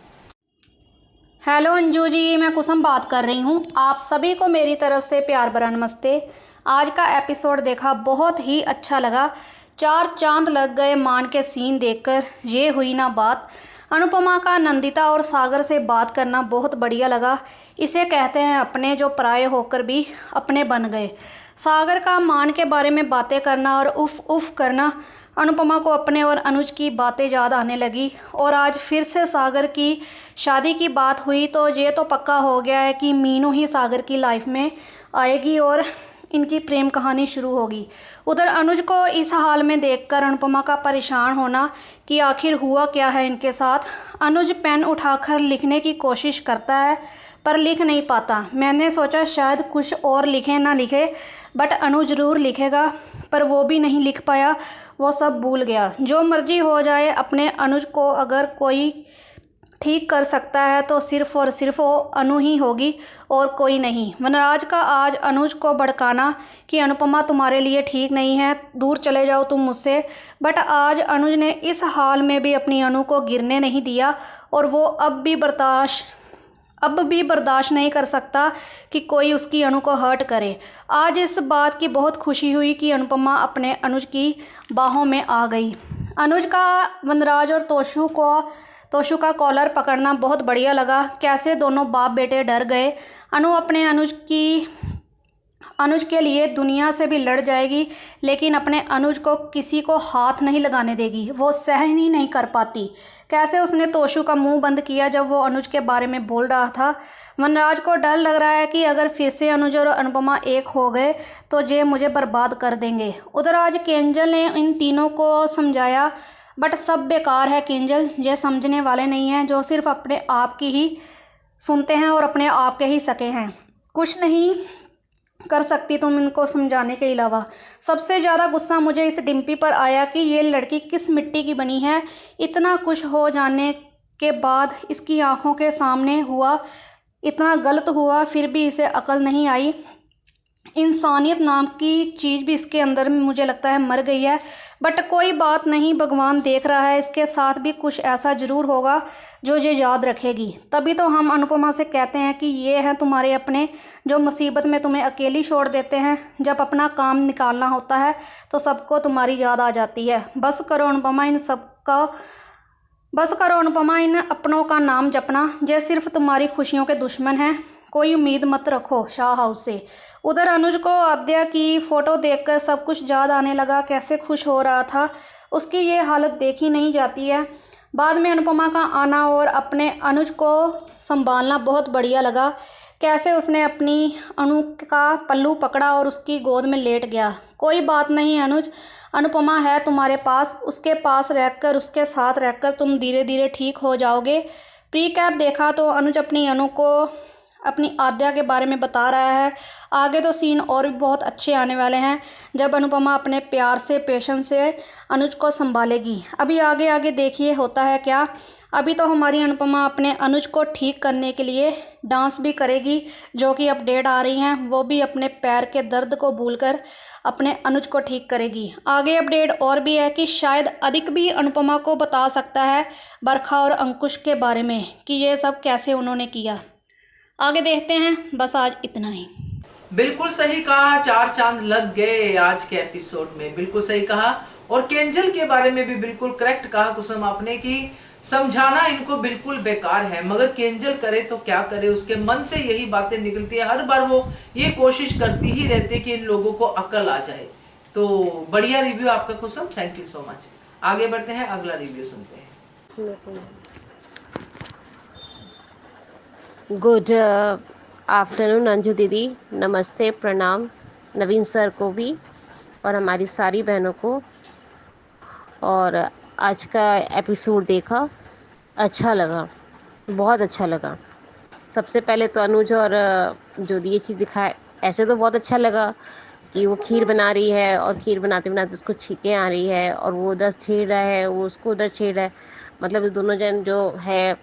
हेलो अंजू जी, मैं कुसुम बात कर रही हूँ। आप सभी को मेरी तरफ से प्यार भरा नमस्ते। आज का एपिसोड देखा, बहुत ही अच्छा लगा। 4 चांद लग गए मान के सीन देखकर, ये हुई ना बात। अनुपमा का नंदिता और सागर से बात करना बहुत बढ़िया लगा। इसे कहते हैं अपने, जो पराये होकर भी अपने बन गए। सागर का मान के बारे में बातें करना और उफ उफ करना, अनुपमा को अपने और अनुज की बातें याद आने लगी। और आज फिर से सागर की शादी की बात हुई, तो ये तो पक्का हो गया है कि मीनू ही सागर की लाइफ में आएगी और इनकी प्रेम कहानी शुरू होगी। उधर अनुज को इस हाल में देखकर अनुपमा का परेशान होना कि आखिर हुआ क्या है इनके साथ। अनुज पेन उठाकर लिखने की कोशिश करता है पर लिख नहीं पाता। मैंने सोचा शायद कुछ और लिखे ना लिखे, बट अनुज ज़रूर लिखेगा, पर वो भी नहीं लिख पाया, वो सब भूल गया। जो मर्जी हो जाए, अपने अनुज को अगर कोई ठीक कर सकता है तो सिर्फ़ और सिर्फ वो अनु ही होगी और कोई नहीं। वनराज का आज अनुज को भड़काना कि अनुपमा तुम्हारे लिए ठीक नहीं है, दूर चले जाओ तुम मुझसे, बट आज अनुज ने इस हाल में भी अपनी अनु को गिरने नहीं दिया और वो अब भी बर्दाश्त नहीं कर सकता कि कोई उसकी अनु को हर्ट करे। आज इस बात की बहुत खुशी हुई कि अनुपमा अपने अनुज की बाहों में आ गई। अनुज का वनराज और तोशु का कॉलर पकड़ना बहुत बढ़िया लगा। कैसे दोनों बाप बेटे डर गए। अनु अपने अनुज के लिए दुनिया से भी लड़ जाएगी, लेकिन अपने अनुज को किसी को हाथ नहीं लगाने देगी। वो सहन ही नहीं कर पाती। कैसे उसने तोशु का मुंह बंद किया जब वो अनुज के बारे में बोल रहा था। वनराज को डर लग रहा है कि अगर फिर से अनुज और अनुपमा एक हो गए तो ये मुझे बर्बाद कर देंगे। उधर आज केंजल ने इन तीनों को समझाया, बट सब बेकार है केंजल, ये समझने वाले नहीं हैं, जो सिर्फ अपने आप की ही सुनते हैं और अपने आप के ही सके हैं। कुछ नहीं कर सकती तुम इनको समझाने के अलावा। सबसे ज़्यादा गुस्सा मुझे इस डिम्पी पर आया कि ये लड़की किस मिट्टी की बनी है। इतना कुछ हो जाने के बाद इसकी आंखों के सामने हुआ, इतना गलत हुआ, फिर भी इसे अकल नहीं आई। इंसानियत नाम की चीज़ भी इसके अंदर में मुझे लगता है मर गई है। बट कोई बात नहीं, भगवान देख रहा है, इसके साथ भी कुछ ऐसा ज़रूर होगा जो ये याद रखेगी। तभी तो हम अनुपमा से कहते हैं कि ये हैं तुम्हारे अपने, जो मुसीबत में तुम्हें अकेली छोड़ देते हैं। जब अपना काम निकालना होता है तो सबको तुम्हारी याद आ जाती है। बस करो अनुपमा, इन अपनों का नाम जपना। ये सिर्फ तुम्हारी खुशियों के दुश्मन हैं। कोई उम्मीद मत रखो शाह हाउस से। उधर अनुज को आद्या की फ़ोटो देखकर सब कुछ याद आने लगा। कैसे खुश हो रहा था, उसकी ये हालत देखी नहीं जाती है। बाद में अनुपमा का आना और अपने अनुज को संभालना बहुत बढ़िया लगा। कैसे उसने अपनी अनु का पल्लू पकड़ा और उसकी गोद में लेट गया। कोई बात नहीं अनुज, अनुपमा है तुम्हारे पास, उसके पास रहकर, उसके साथ रहकर तुम धीरे धीरे ठीक हो जाओगे। प्री कैप देखा तो अनुज अपनी अनु को अपनी आद्या के बारे में बता रहा है। आगे तो सीन और भी बहुत अच्छे आने वाले हैं जब अनुपमा अपने प्यार से, पेशेंस से अनुज को संभालेगी। अभी आगे आगे देखिए होता है क्या। अभी तो हमारी अनुपमा अपने अनुज को ठीक करने के लिए डांस भी करेगी, जो कि अपडेट आ रही हैं। वो भी अपने पैर के दर्द को भूलकर अपने अनुज को ठीक करेगी। आगे अपडेट और भी है कि शायद अधिक भी अनुपमा को बता सकता है बरखा और अंकुश के बारे में कि ये सब कैसे उन्होंने किया। आगे देखते हैं। बस आज इतना ही। बिल्कुल सही कहा, 4 चांद लग गए आज के एपिसोड में, बिल्कुल सही कहा। और केंजल के बारे में भी बिल्कुल करेक्ट कहा कुसुम आपने कि समझाना इनको बिल्कुल बेकार है, मगर केंजल करे तो क्या करे, उसके मन से यही बातें निकलती है। हर बार वो ये कोशिश करती ही रहती है कि इन लोगों को अकल आ जाए। तो बढ़िया रिव्यू आपका कुसुम, थैंक यू सो मच। आगे बढ़ते हैं, अगला रिव्यू सुनते हैं। गुड आफ्टरनून अंजू दीदी, नमस्ते, प्रणाम नवीन सर को भी और हमारी सारी बहनों को। और आज का एपिसोड देखा, अच्छा लगा, बहुत अच्छा लगा। सबसे पहले तो अनुज और जो ये चीज़ दिखाए, ऐसे तो बहुत अच्छा लगा कि वो खीर बना रही है और खीर बनाते बनाते उसको छींकें आ रही है और वो उधर छेड़ रहा है, वो उसको उधर छेड़ रहा है। मतलब दोनों जन जो है,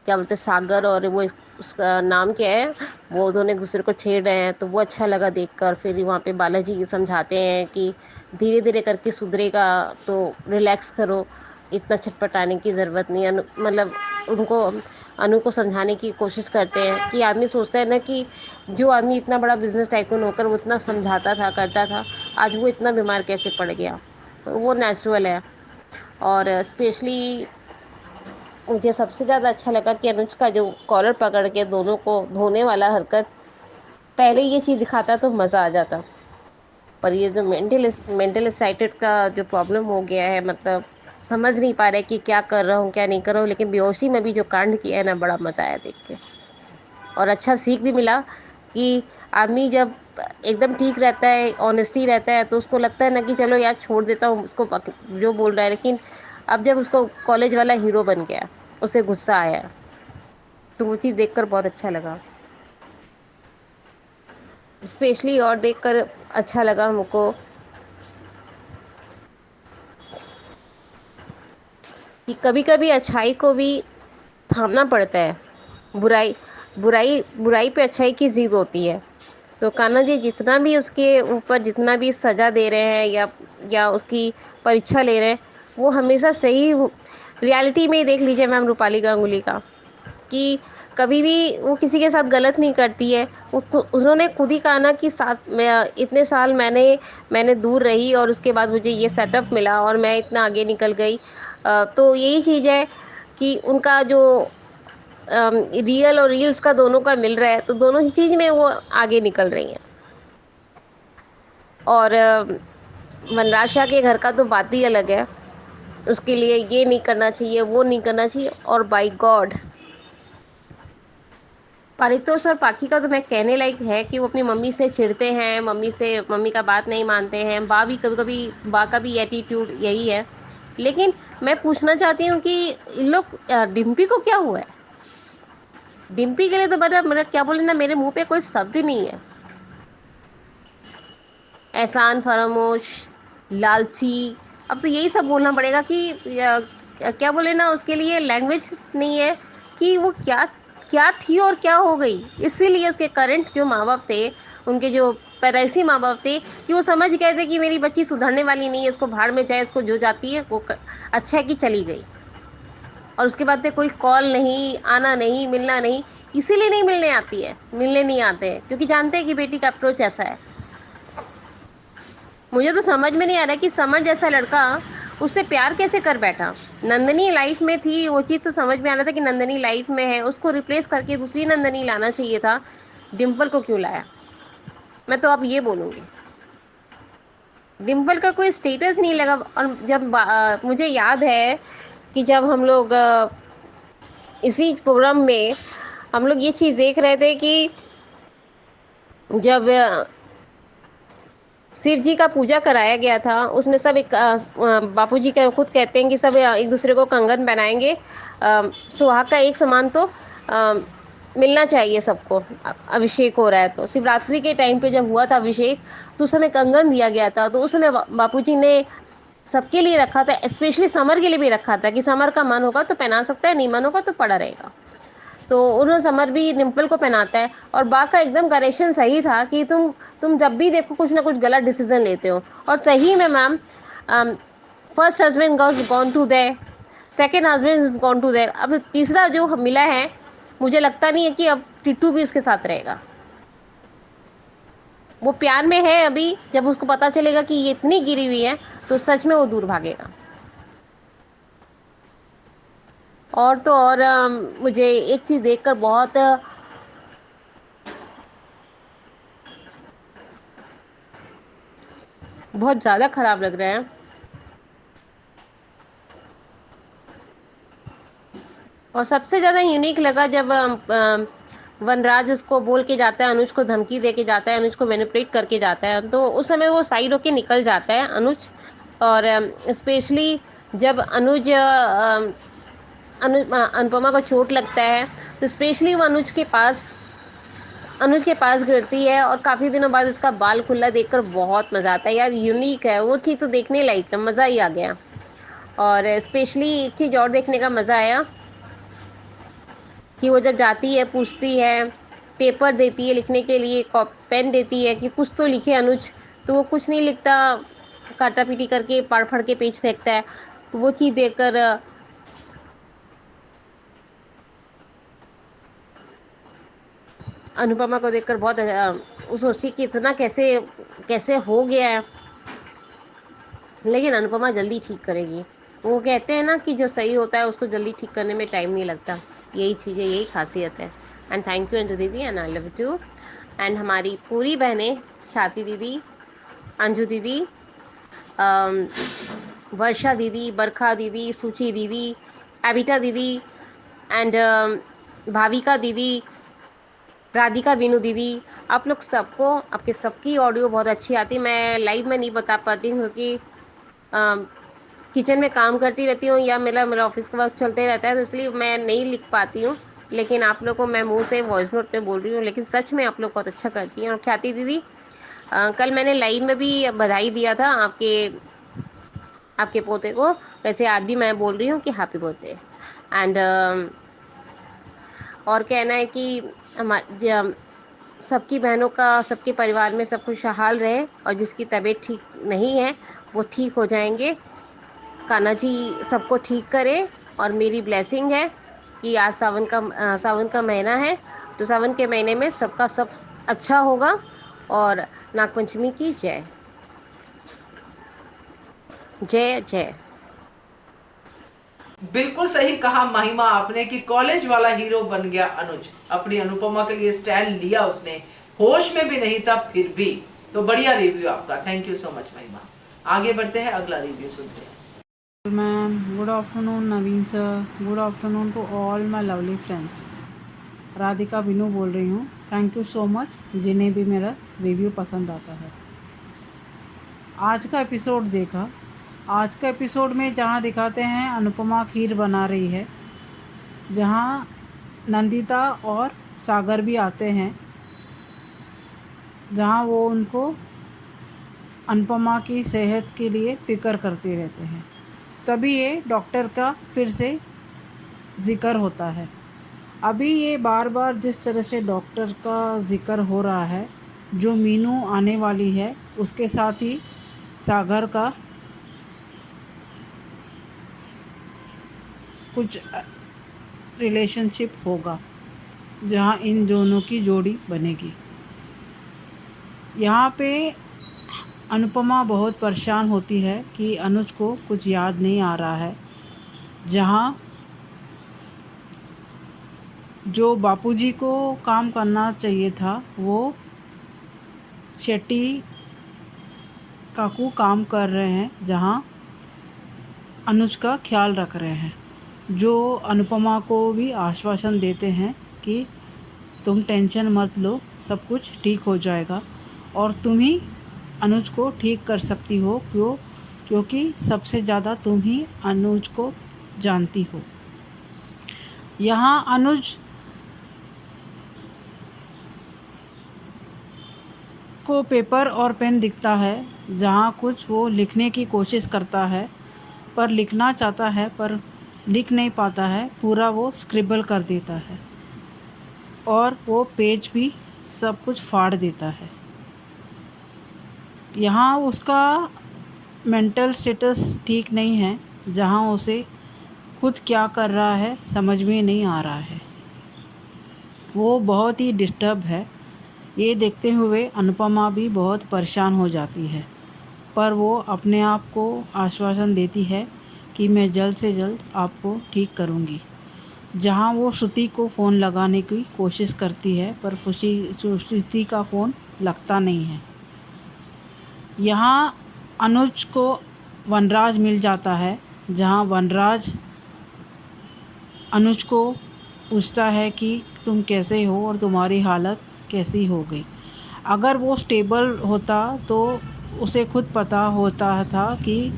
क्या बोलते हैं, सागर और वो उसका नाम क्या है, वो दोनों एक दूसरे को छेड़ रहे हैं। तो वो अच्छा लगा देखकर। फिर वहाँ पे बालाजी समझाते हैं कि धीरे धीरे करके सुधरेगा, तो रिलैक्स करो, इतना छटपटाने की ज़रूरत नहीं है। मतलब उनको, अनु को समझाने की कोशिश करते हैं कि आदमी सोचता है ना कि जो आदमी इतना बड़ा बिजनेस टाइकून होकर वो इतना समझाता था, करता था, आज वो इतना बीमार कैसे पड़ गया। तो वो नेचुरल है। और स्पेशली मुझे सबसे ज़्यादा अच्छा लगा कि अनुज का जो कॉलर पकड़ के दोनों को धोने वाला हरकत, पहले ये चीज़ दिखाता तो मज़ा आ जाता, पर ये जो मेंटल एक्साइटेड का जो प्रॉब्लम हो गया है, मतलब समझ नहीं पा रहे कि क्या कर रहा हूँ क्या नहीं कर रहा हूँ। लेकिन बेहोशी में भी जो कांड किया है ना, बड़ा मज़ा आया देख के। और अच्छा सीख भी मिला कि आदमी जब एकदम ठीक रहता है, ऑनेस्टी रहता है, तो उसको लगता है ना कि चलो यार छोड़ देता हूँ उसको जो बोल रहा है। लेकिन अब जब उसको कॉलेज वाला हीरो बन गया, उसे गुस्सा आया, तो वो चीज़ देखकर बहुत अच्छा लगा। स्पेशली और देखकर अच्छा लगा हमको कि कभी कभी अच्छाई को भी थामना पड़ता है। बुराई पे अच्छाई की जीत होती है। तो कान्हा जी जितना भी उसके ऊपर जितना भी सज़ा दे रहे हैं या उसकी परीक्षा ले रहे हैं, वो हमेशा सही रियलिटी में ही देख लीजिए मैम रूपाली गांगुली का, कि कभी भी वो किसी के साथ गलत नहीं करती है। उन्होंने खुद ही कहा ना कि इतने साल मैंने दूर रही और उसके बाद मुझे ये सेटअप मिला और मैं इतना आगे निकल गई। तो यही चीज़ है कि उनका जो रियल और रील्स का दोनों का मिल रहा है, तो दोनों ही चीज़ में वो आगे निकल रही हैं। और वनराज के घर का तो बात ही अलग है। उसके लिए ये नहीं करना चाहिए, वो नहीं करना चाहिए। और बाय गॉड, पारितोष और पाखी का तो मैं कहने लायक है कि वो अपनी मम्मी से चिढ़ते हैं, मम्मी का बात नहीं मानते हैं। बा का भी एटीट्यूड यही है। लेकिन मैं पूछना चाहती हूँ कि इन लोग, डिम्पी को क्या हुआ है? डिम्पी के लिए तो मेरा क्या बोले ना, मेरे मुंह पे कोई शब्द ही नहीं है। एहसान फरामोश, लालची, अब तो यही सब बोलना पड़ेगा कि क्या बोले ना, उसके लिए लैंग्वेज नहीं है कि वो क्या थी और क्या हो गई। इसीलिए उसके करंट जो माँ बाप थे, उनके जो पैदाइशी माँ बाप थे, कि वो समझ गए थे कि मेरी बच्ची सुधरने वाली नहीं है, इसको भाड़ में जाए, इसको जो जाती है वो अच्छा है कि चली गई। और उसके बाद कोई कॉल नहीं, आना नहीं, मिलना नहीं। इसीलिए नहीं मिलने आती है, मिलने नहीं आते हैं, क्योंकि जानते हैं कि बेटी का अप्रोच ऐसा है। मुझे तो समझ में नहीं आ रहा है कि समर जैसा लड़का उससे प्यार कैसे कर बैठा। नंदनी लाइफ में थी, वो चीज़ तो समझ में आ रहा था कि नंदनी लाइफ में है, उसको रिप्लेस करके दूसरी नंदनी लाना चाहिए था। डिम्पल को क्यों लाया? मैं तो अब ये बोलूँगी, डिम्पल का कोई स्टेटस नहीं लगा। और जब मुझे याद है कि जब हम लोग इसी प्रोग्राम में हम लोग ये चीज़ देख रहे थे कि जब शिव जी का पूजा कराया गया था, उसमें सब एक बापू जी का खुद कहते हैं कि सब एक दूसरे को कंगन बनाएंगे। सुहाग का एक समान तो मिलना चाहिए सबको। अभिषेक हो रहा है तो शिवरात्रि के टाइम पे जब हुआ था अभिषेक, तो उस समय कंगन दिया गया था। तो उस समय बापू जी ने सबके लिए रखा था, स्पेशली समर के लिए भी रखा था कि समर का मन होगा तो पहना सकता है, नहीं मन होगा तो पड़ा रहेगा। तो उन्होंने समर भी डिम्पल को पहनाता है। और बा का एकदम करेक्शन सही था कि तुम जब भी देखो कुछ ना कुछ गलत डिसीजन लेते हो। और सही में ma'am, first husband gone to there, second husband is gone to there, अब तीसरा जो मिला है, मुझे लगता नहीं है कि अब टिट्टू भी इसके साथ रहेगा। वो प्यार में है अभी, जब उसको पता चलेगा कि ये इतनी गिरी हुई है तो सच में वो दूर भागेगा। और तो और मुझे एक चीज़ देखकर बहुत ज़्यादा ख़राब लग रहा है। और सबसे ज़्यादा यूनिक लगा जब वनराज उसको बोल के जाता है, अनुज को धमकी दे के जाता है, अनुज को मैनिपुलेट करके जाता है, तो उस समय वो साइड होके निकल जाता है अनुज। और स्पेशली जब अनुपमा को चोट लगता है, तो स्पेशली वो अनुज के पास गिरती है। और काफ़ी दिनों बाद उसका बाल खुला देखकर बहुत मज़ा आता है यार, यूनिक है वो चीज़, तो देखने लायक है, मज़ा ही आ गया। और स्पेशली एक चीज़ और देखने का मज़ा आया कि वो जब जाती है, पूछती है, पेपर देती है लिखने के लिए, पेन देती है कि कुछ तो लिखे अनुज, तो वो कुछ नहीं लिखता, काटा पीटी करके फाड़ फाड़ के पेज फेंकता है। तो वो चीज़ देखकर अनुपमा को देखकर बहुत वो सोचती कि इतना कैसे कैसे हो गया है। लेकिन अनुपमा जल्दी ठीक करेगी। वो कहते हैं ना कि जो सही होता है उसको जल्दी ठीक करने में टाइम नहीं लगता। यही चीज़ है, यही खासियत है। एंड थैंक यू अंजू दीदी, and I love you. And हमारी पूरी बहनें, ख्याति दीदी, अंजू दीदी, वर्षा दीदी, बरखा दीदी, सूची दीदी, एबिटा दीदी, एंड भाविका दीदी, राधिका बीनू दीदी, आप लोग सबको, आपके सबकी ऑडियो बहुत अच्छी आती है। मैं लाइव में नहीं बता पाती हूँ क्योंकि किचन में काम करती रहती हूँ या मेरा ऑफिस का वर्क चलते रहता है, तो इसलिए मैं नहीं लिख पाती हूँ। लेकिन आप लोग को मैं मुंह से वॉइस नोट में बोल रही हूँ, लेकिन सच में आप लोग बहुत अच्छा करती हैं। और ख्याति दीदी, कल मैंने लाइव में भी बधाई दिया था आपके पोते को, वैसे आज भी मैं बोल रही हूँ कि हैप्पी बर्थडे। एंड और कहना है कि सबकी बहनों का, सबके परिवार में सब खुशहाल रहे, और जिसकी तबीयत ठीक नहीं है वो ठीक हो जाएंगे। कान्हा जी सबको ठीक करे। और मेरी ब्लेसिंग है कि आज सावन का महीना है, तो सावन के महीने में सबका सब अच्छा होगा। और नागपंचमी की जय जय जय। बिल्कुल सही कहा महिमा आपने कि कॉलेज वाला हीरो बन गया अनुज। अपनी अनुपमा के लिए स्टैंड लिया उसने, होश में भी नहीं था फिर भी। तो बढ़िया रिव्यू आपका, थैंक यू सो मच महिमा। आगे बढ़ते हैं, अगला रिव्यू सुनते हैं। Ma'am, good afternoon Naveen sir, good afternoon to all my lovely friends. Radhika Binu बोल रही हूँ। थैंक यू सो मच जिन्हें भी मेरा रिव्यू पसंद आता है। आज का एपिसोड देखा। आज का एपिसोड में जहाँ दिखाते हैं अनुपमा खीर बना रही है, जहाँ नंदिता और सागर भी आते हैं, जहाँ वो उनको अनुपमा की सेहत के लिए फ़िक्र करते रहते हैं। तभी ये डॉक्टर का फिर से ज़िक्र होता है। अभी ये बार बार जिस तरह से डॉक्टर का ज़िक्र हो रहा है, जो मीनू आने वाली है उसके साथ ही सागर का कुछ रिलेशनशिप होगा, जहाँ इन दोनों की जोड़ी बनेगी। यहाँ पे अनुपमा बहुत परेशान होती है कि अनुज को कुछ याद नहीं आ रहा है। जहाँ जो बापूजी को काम करना चाहिए था वो शेट्टी काकू काम कर रहे हैं, जहाँ अनुज का ख्याल रख रहे हैं, जो अनुपमा को भी आश्वासन देते हैं कि तुम टेंशन मत लो, सब कुछ ठीक हो जाएगा और तुम ही अनुज को ठीक कर सकती हो, क्योंकि सबसे ज़्यादा तुम ही अनुज को जानती हो। यहाँ अनुज को पेपर और पेन दिखता है, जहाँ कुछ वो लिखने की कोशिश करता है, पर लिखना चाहता है पर लिख नहीं पाता है, पूरा वो स्क्रिबल कर देता है और वो पेज भी सब कुछ फाड़ देता है। यहाँ उसका मेंटल स्टेटस ठीक नहीं है, जहाँ उसे खुद क्या कर रहा है समझ में नहीं आ रहा है। वो बहुत ही डिस्टर्ब है। ये देखते हुए अनुपमा भी बहुत परेशान हो जाती है, पर वो अपने आप को आश्वासन देती है कि मैं जल्द से जल्द आपको ठीक करूँगी। जहाँ वो श्रुति को फ़ोन लगाने की कोशिश करती है, पर श्रुति का फ़ोन लगता नहीं है। यहाँ अनुज को वनराज मिल जाता है, जहाँ वनराज अनुज को पूछता है कि तुम कैसे हो और तुम्हारी हालत कैसी हो गई। अगर वो स्टेबल होता तो उसे खुद पता होता था कि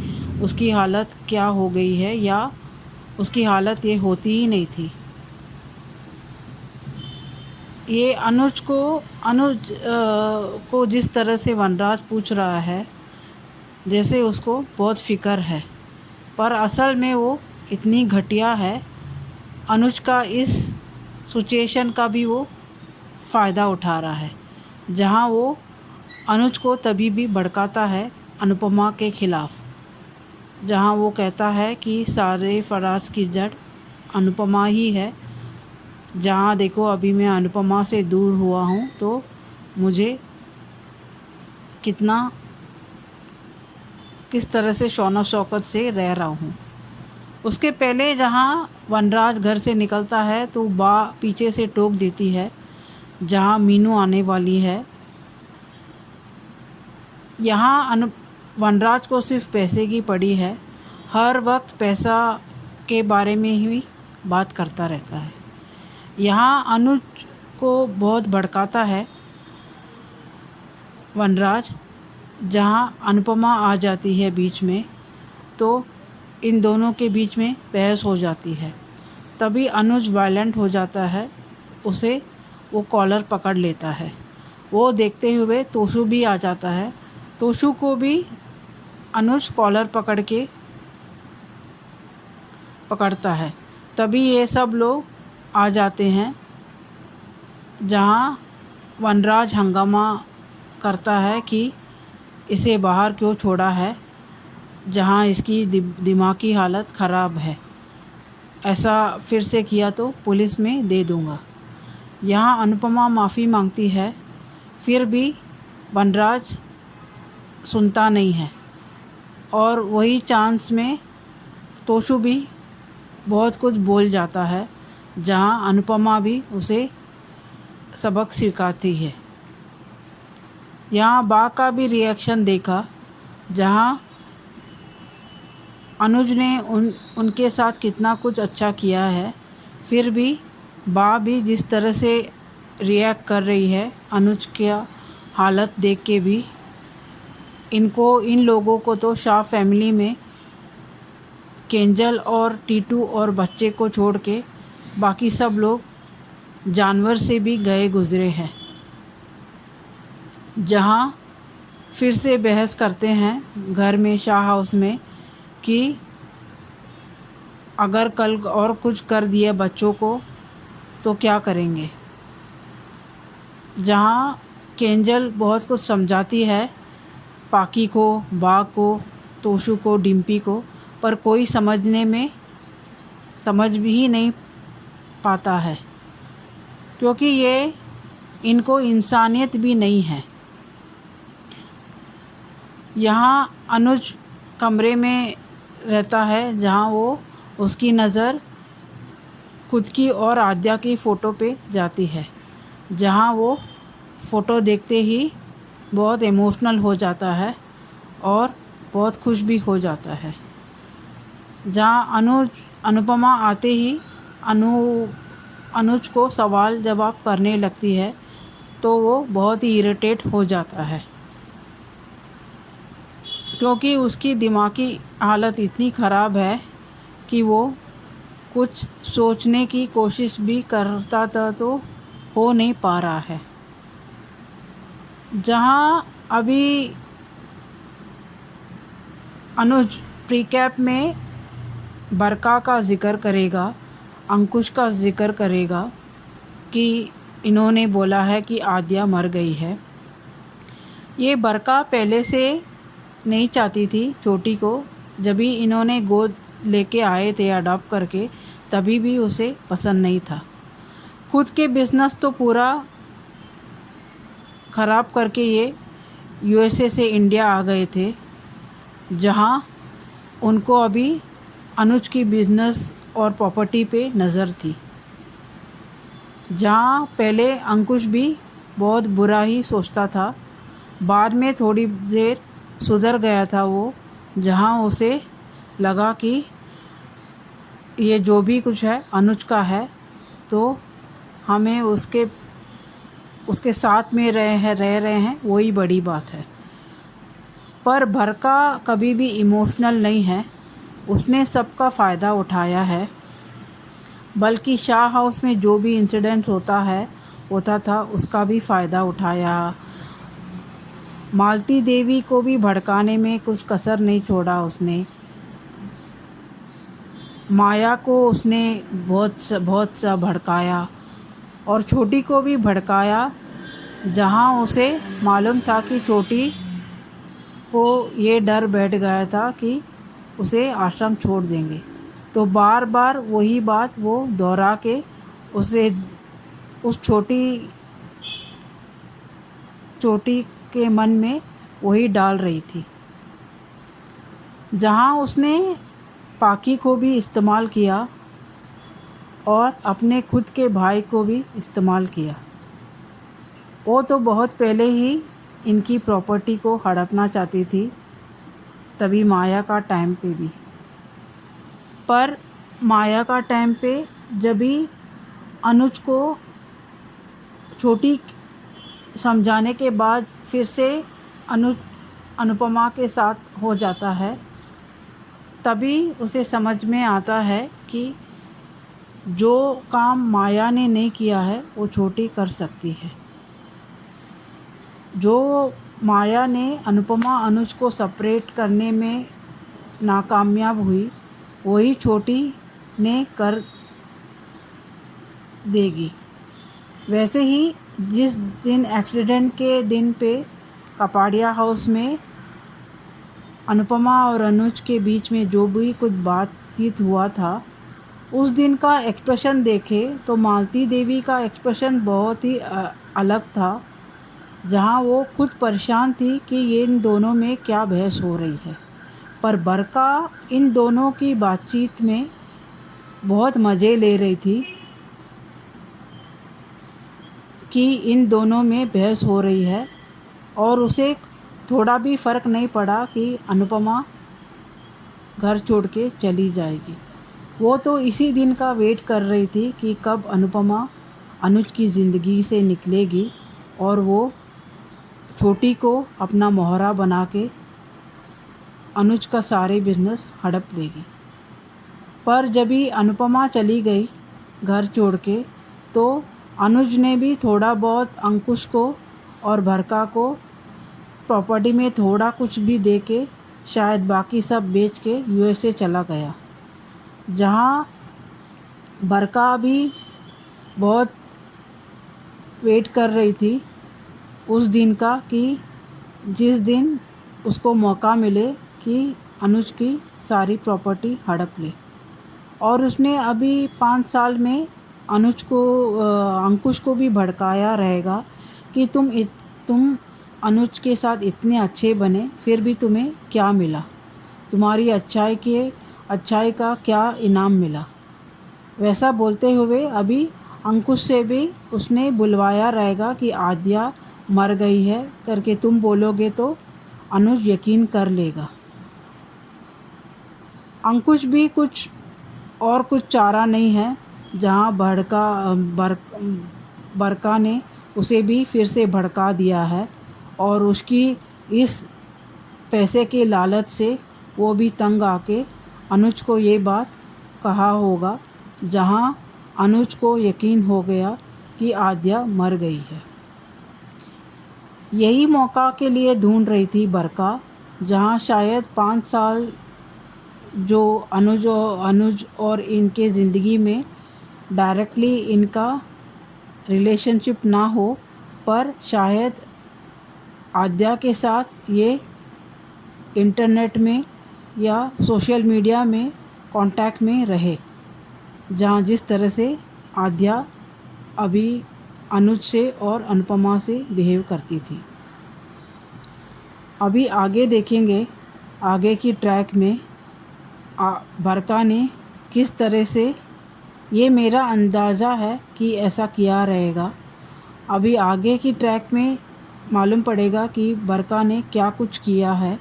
उसकी हालत क्या हो गई है, या उसकी हालत ये होती ही नहीं थी। ये अनुज को जिस तरह से वनराज पूछ रहा है, जैसे उसको बहुत फ़िक्र है, पर असल में वो इतनी घटिया है। अनुज का इस सिचुएशन का भी वो फ़ायदा उठा रहा है, जहाँ वो अनुज को तभी भी भड़काता है अनुपमा के ख़िलाफ़, जहाँ वो कहता है कि सारे फराज की जड़ अनुपमा ही है। जहाँ देखो अभी मैं अनुपमा से दूर हुआ हूँ तो मुझे किस तरह से शौनो शौकत से रह रहा हूँ। उसके पहले जहाँ वनराज घर से निकलता है तो बा पीछे से टोक देती है, जहाँ मीनू आने वाली है। यहाँ वनराज को सिर्फ पैसे की पड़ी है, हर वक्त पैसा के बारे में ही बात करता रहता है। यहाँ अनुज को बहुत भड़काता है वनराज, जहाँ अनुपमा आ जाती है बीच में, तो इन दोनों के बीच में बहस हो जाती है। तभी अनुज वायलेंट हो जाता है, उसे वो कॉलर पकड़ लेता है। वो देखते हुए तोशु भी आ जाता है। तोशु को भी अनुज कॉलर पकड़ता है। तभी ये सब लोग आ जाते हैं, जहाँ वनराज हंगामा करता है कि इसे बाहर क्यों छोड़ा है, जहाँ इसकी दिमागी हालत ख़राब है, ऐसा फिर से किया तो पुलिस में दे दूँगा। यहाँ अनुपमा माफ़ी मांगती है, फिर भी वनराज सुनता नहीं है और वही चांस में तोशु भी बहुत कुछ बोल जाता है, जहाँ अनुपमा भी उसे सबक सिखाती है। यहाँ बा का भी रिएक्शन देखा, जहाँ अनुज ने उनके साथ कितना कुछ अच्छा किया है, फिर भी बा भी जिस तरह से रिएक्ट कर रही है अनुज की हालत देख के भी, इन लोगों को तो शाह फैमिली में केंजल और टीटू और बच्चे को छोड़ के बाकी सब लोग जानवर से भी गए गुजरे हैं। जहाँ फिर से बहस करते हैं घर में, शाह हाउस में, कि अगर कल और कुछ कर दिया बच्चों को तो क्या करेंगे। जहाँ केंजल बहुत कुछ समझाती है पाकी को, बा को, तोशु को, डिम्पी को, पर कोई समझ भी नहीं पाता है, क्योंकि ये इनको इंसानियत भी नहीं है। यहाँ अनुज कमरे में रहता है जहाँ वो उसकी नज़र खुद की और आद्या की फ़ोटो पे जाती है, जहाँ वो फ़ोटो देखते ही बहुत इमोशनल हो जाता है और बहुत खुश भी हो जाता है। जहाँ अनुपमा आते ही अनुज को सवाल जवाब करने लगती है तो वो बहुत ही इरिटेट हो जाता है, क्योंकि उसकी दिमागी हालत इतनी ख़राब है कि वो कुछ सोचने की कोशिश भी करता था तो हो नहीं पा रहा है। जहाँ अभी अनुज प्रीकैप में बरका का ज़िक्र करेगा, अंकुश का ज़िक्र करेगा कि इन्होंने बोला है कि आद्या मर गई है। ये बरका पहले से नहीं चाहती थी छोटी को, जब भी इन्होंने गोद लेके आए थे अडॉप्ट करके, तभी भी उसे पसंद नहीं था। खुद के बिजनेस तो पूरा ख़राब करके ये यूएसए से इंडिया आ गए थे, जहाँ उनको अभी अनुज की बिजनेस और प्रॉपर्टी पे नज़र थी। जहाँ पहले अंकुश भी बहुत बुरा ही सोचता था, बाद में थोड़ी देर सुधर गया था वो, जहाँ उसे लगा कि ये जो भी कुछ है अनुज का है, तो हमें उसके साथ में रह रहे हैं वही बड़ी बात है। पर बरका कभी भी इमोशनल नहीं है, उसने सबका फ़ायदा उठाया है, बल्कि शाह हाउस में जो भी इंसिडेंट होता था उसका भी फ़ायदा उठाया। मालती देवी को भी भड़काने में कुछ कसर नहीं छोड़ा उसने। माया को उसने बहुत सा भड़काया और छोटी को भी भड़काया, जहाँ उसे मालूम था कि छोटी को ये डर बैठ गया था कि उसे आश्रम छोड़ देंगे, तो बार बार वही बात वो दोहरा के उसे उस छोटी के मन में वही डाल रही थी। जहाँ उसने पाकी को भी इस्तेमाल किया और अपने खुद के भाई को भी इस्तेमाल किया। वो तो बहुत पहले ही इनकी प्रॉपर्टी को हड़पना चाहती थी, तभी माया का टाइम पे भी। पर माया का टाइम पे जब भी अनुज को छोटी समझाने के बाद फिर से अनुपमा के साथ हो जाता है, तभी उसे समझ में आता है कि जो काम माया ने नहीं किया है वो छोटी कर सकती है। जो माया ने अनुपमा अनुज को सेपरेट करने में नाकामयाब हुई, वही छोटी ने कर देगी। वैसे ही जिस दिन एक्सीडेंट के दिन पे कपाड़िया हाउस में अनुपमा और अनुज के बीच में जो भी कुछ बातचीत हुआ था, उस दिन का एक्सप्रेशन देखे तो मालती देवी का एक्सप्रेशन बहुत ही अलग था, जहाँ वो खुद परेशान थी कि ये इन दोनों में क्या बहस हो रही है। पर बरका इन दोनों की बातचीत में बहुत मज़े ले रही थी कि इन दोनों में बहस हो रही है, और उसे थोड़ा भी फ़र्क नहीं पड़ा कि अनुपमा घर छोड़ के चली जाएगी। वो तो इसी दिन का वेट कर रही थी कि कब अनुपमा अनुज की ज़िंदगी से निकलेगी और वो छोटी को अपना मोहरा बना के अनुज का सारे बिजनेस हड़प लेगी। पर जब ही अनुपमा चली गई घर छोड़ के, तो अनुज ने भी थोड़ा बहुत अंकुश को और बरका को प्रॉपर्टी में थोड़ा कुछ भी दे के शायद बाकी सब बेच के यूएसए चला गया, जहाँ बरका भी बहुत वेट कर रही थी उस दिन का कि जिस दिन उसको मौका मिले कि अनुज की सारी प्रॉपर्टी हड़प ले। और उसने अभी 5 साल में अंकुश को भी भड़काया रहेगा कि तुम अनुज के साथ इतने अच्छे बने, फिर भी तुम्हें क्या मिला? तुम्हारी अच्छाई का क्या इनाम मिला? वैसा बोलते हुए अभी अंकुश से भी उसने बुलवाया रहेगा कि आद्या मर गई है करके तुम बोलोगे तो अनुज यकीन कर लेगा। अंकुश भी कुछ चारा नहीं है, जहाँ बरका ने उसे भी फिर से भड़का दिया है और उसकी इस पैसे के लालच से वो भी तंग आके अनुज को ये बात कहा होगा, जहाँ अनुज को यकीन हो गया कि आद्या मर गई है। यही मौका के लिए ढूंढ रही थी बरका, जहाँ शायद 5 साल जो अनुज और इनके ज़िंदगी में डायरेक्टली इनका रिलेशनशिप ना हो, पर शायद आद्या के साथ ये इंटरनेट में या सोशल मीडिया में कांटेक्ट में रहे, जहाँ जिस तरह से आद्या अभी अनुज से और अनुपमा से बिहेव करती थी। अभी आगे देखेंगे, आगे की ट्रैक में बरका ने किस तरह से, ये मेरा अंदाज़ा है कि ऐसा किया रहेगा। अभी आगे की ट्रैक में मालूम पड़ेगा कि बरका ने क्या कुछ किया है,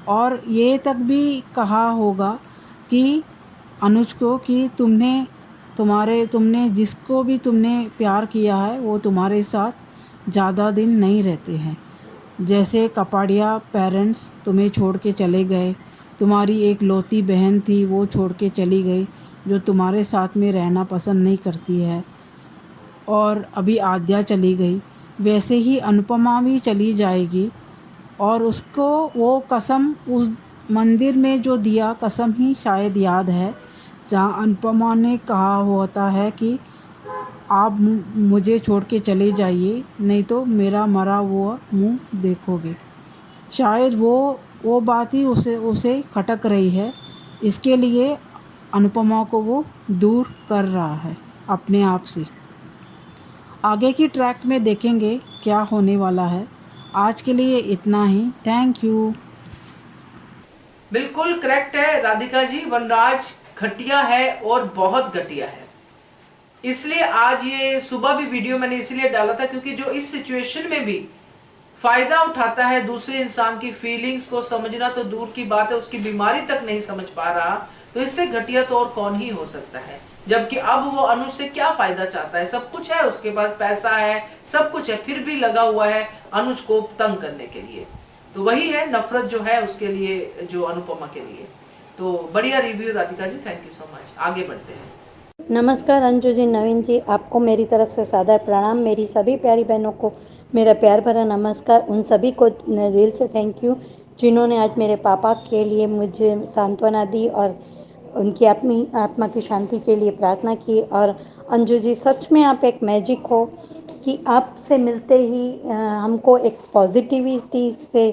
और ये तक भी कहा होगा कि अनुज को कि तुमने जिसको भी तुमने प्यार किया है वो तुम्हारे साथ ज़्यादा दिन नहीं रहते हैं। जैसे कपाड़िया पेरेंट्स तुम्हें छोड़ के चले गए, तुम्हारी एक लौती बहन थी वो छोड़ के चली गई जो तुम्हारे साथ में रहना पसंद नहीं करती है, और अभी आद्या चली गई, वैसे ही अनुपमा भी चली जाएगी। और उसको वो कसम उस मंदिर में जो दिया कसम ही शायद याद है, जहाँ अनुपमा ने कहा होता है कि आप मुझे छोड़ के चले जाइए, नहीं तो मेरा मरा हुआ मुंह देखोगे। शायद वो बात ही उसे खटक रही है, इसके लिए अनुपमा को वो दूर कर रहा है अपने आप से। आगे की ट्रैक में देखेंगे क्या होने वाला है। आज के लिए इतना ही, थैंक यू। बिल्कुल करेक्ट है राधिका जी, वनराज घटिया है और बहुत घटिया है। इसलिए आज ये सुबह भी वीडियो मैंने इसलिए डाला था क्योंकि जो इस सिचुएशन में भी फायदा उठाता है दूसरे इंसान की फीलिंग्स को समझना तो दूर की बात है, उसकी बीमारी तक नहीं समझ पा रहा, तो इससे घटिया तो और कौन ही हो सकता है। जबकि अब वो अनुज से क्या फायदा चाहता है, सब कुछ है उसके पास, पैसा है, सब कुछ है, फिर भी लगा हुआ है अनुज को तंग करने के लिए। तो वही है नफरत जो है उसके लिए, जो अनुपमा के लिए। तो बढ़िया review Radhika ji, thank you so much. आगे बढ़ते हैं। नमस्कार अंजू जी, नवीन जी, आपको मेरी तरफ से सादर प्रणाम। मेरी सभी प्यारी बहनों को मेरा प्यार भरा नमस्कार। उन सभी को दिल से थैंक यू जिन्होंने आज मेरे पापा के लिए मुझे सांत्वना दी और उनकी आत्मा की शांति के लिए प्रार्थना की। और अंजू जी, सच में आप एक मैजिक हो कि आपसे मिलते ही हमको एक पॉजिटिविटी से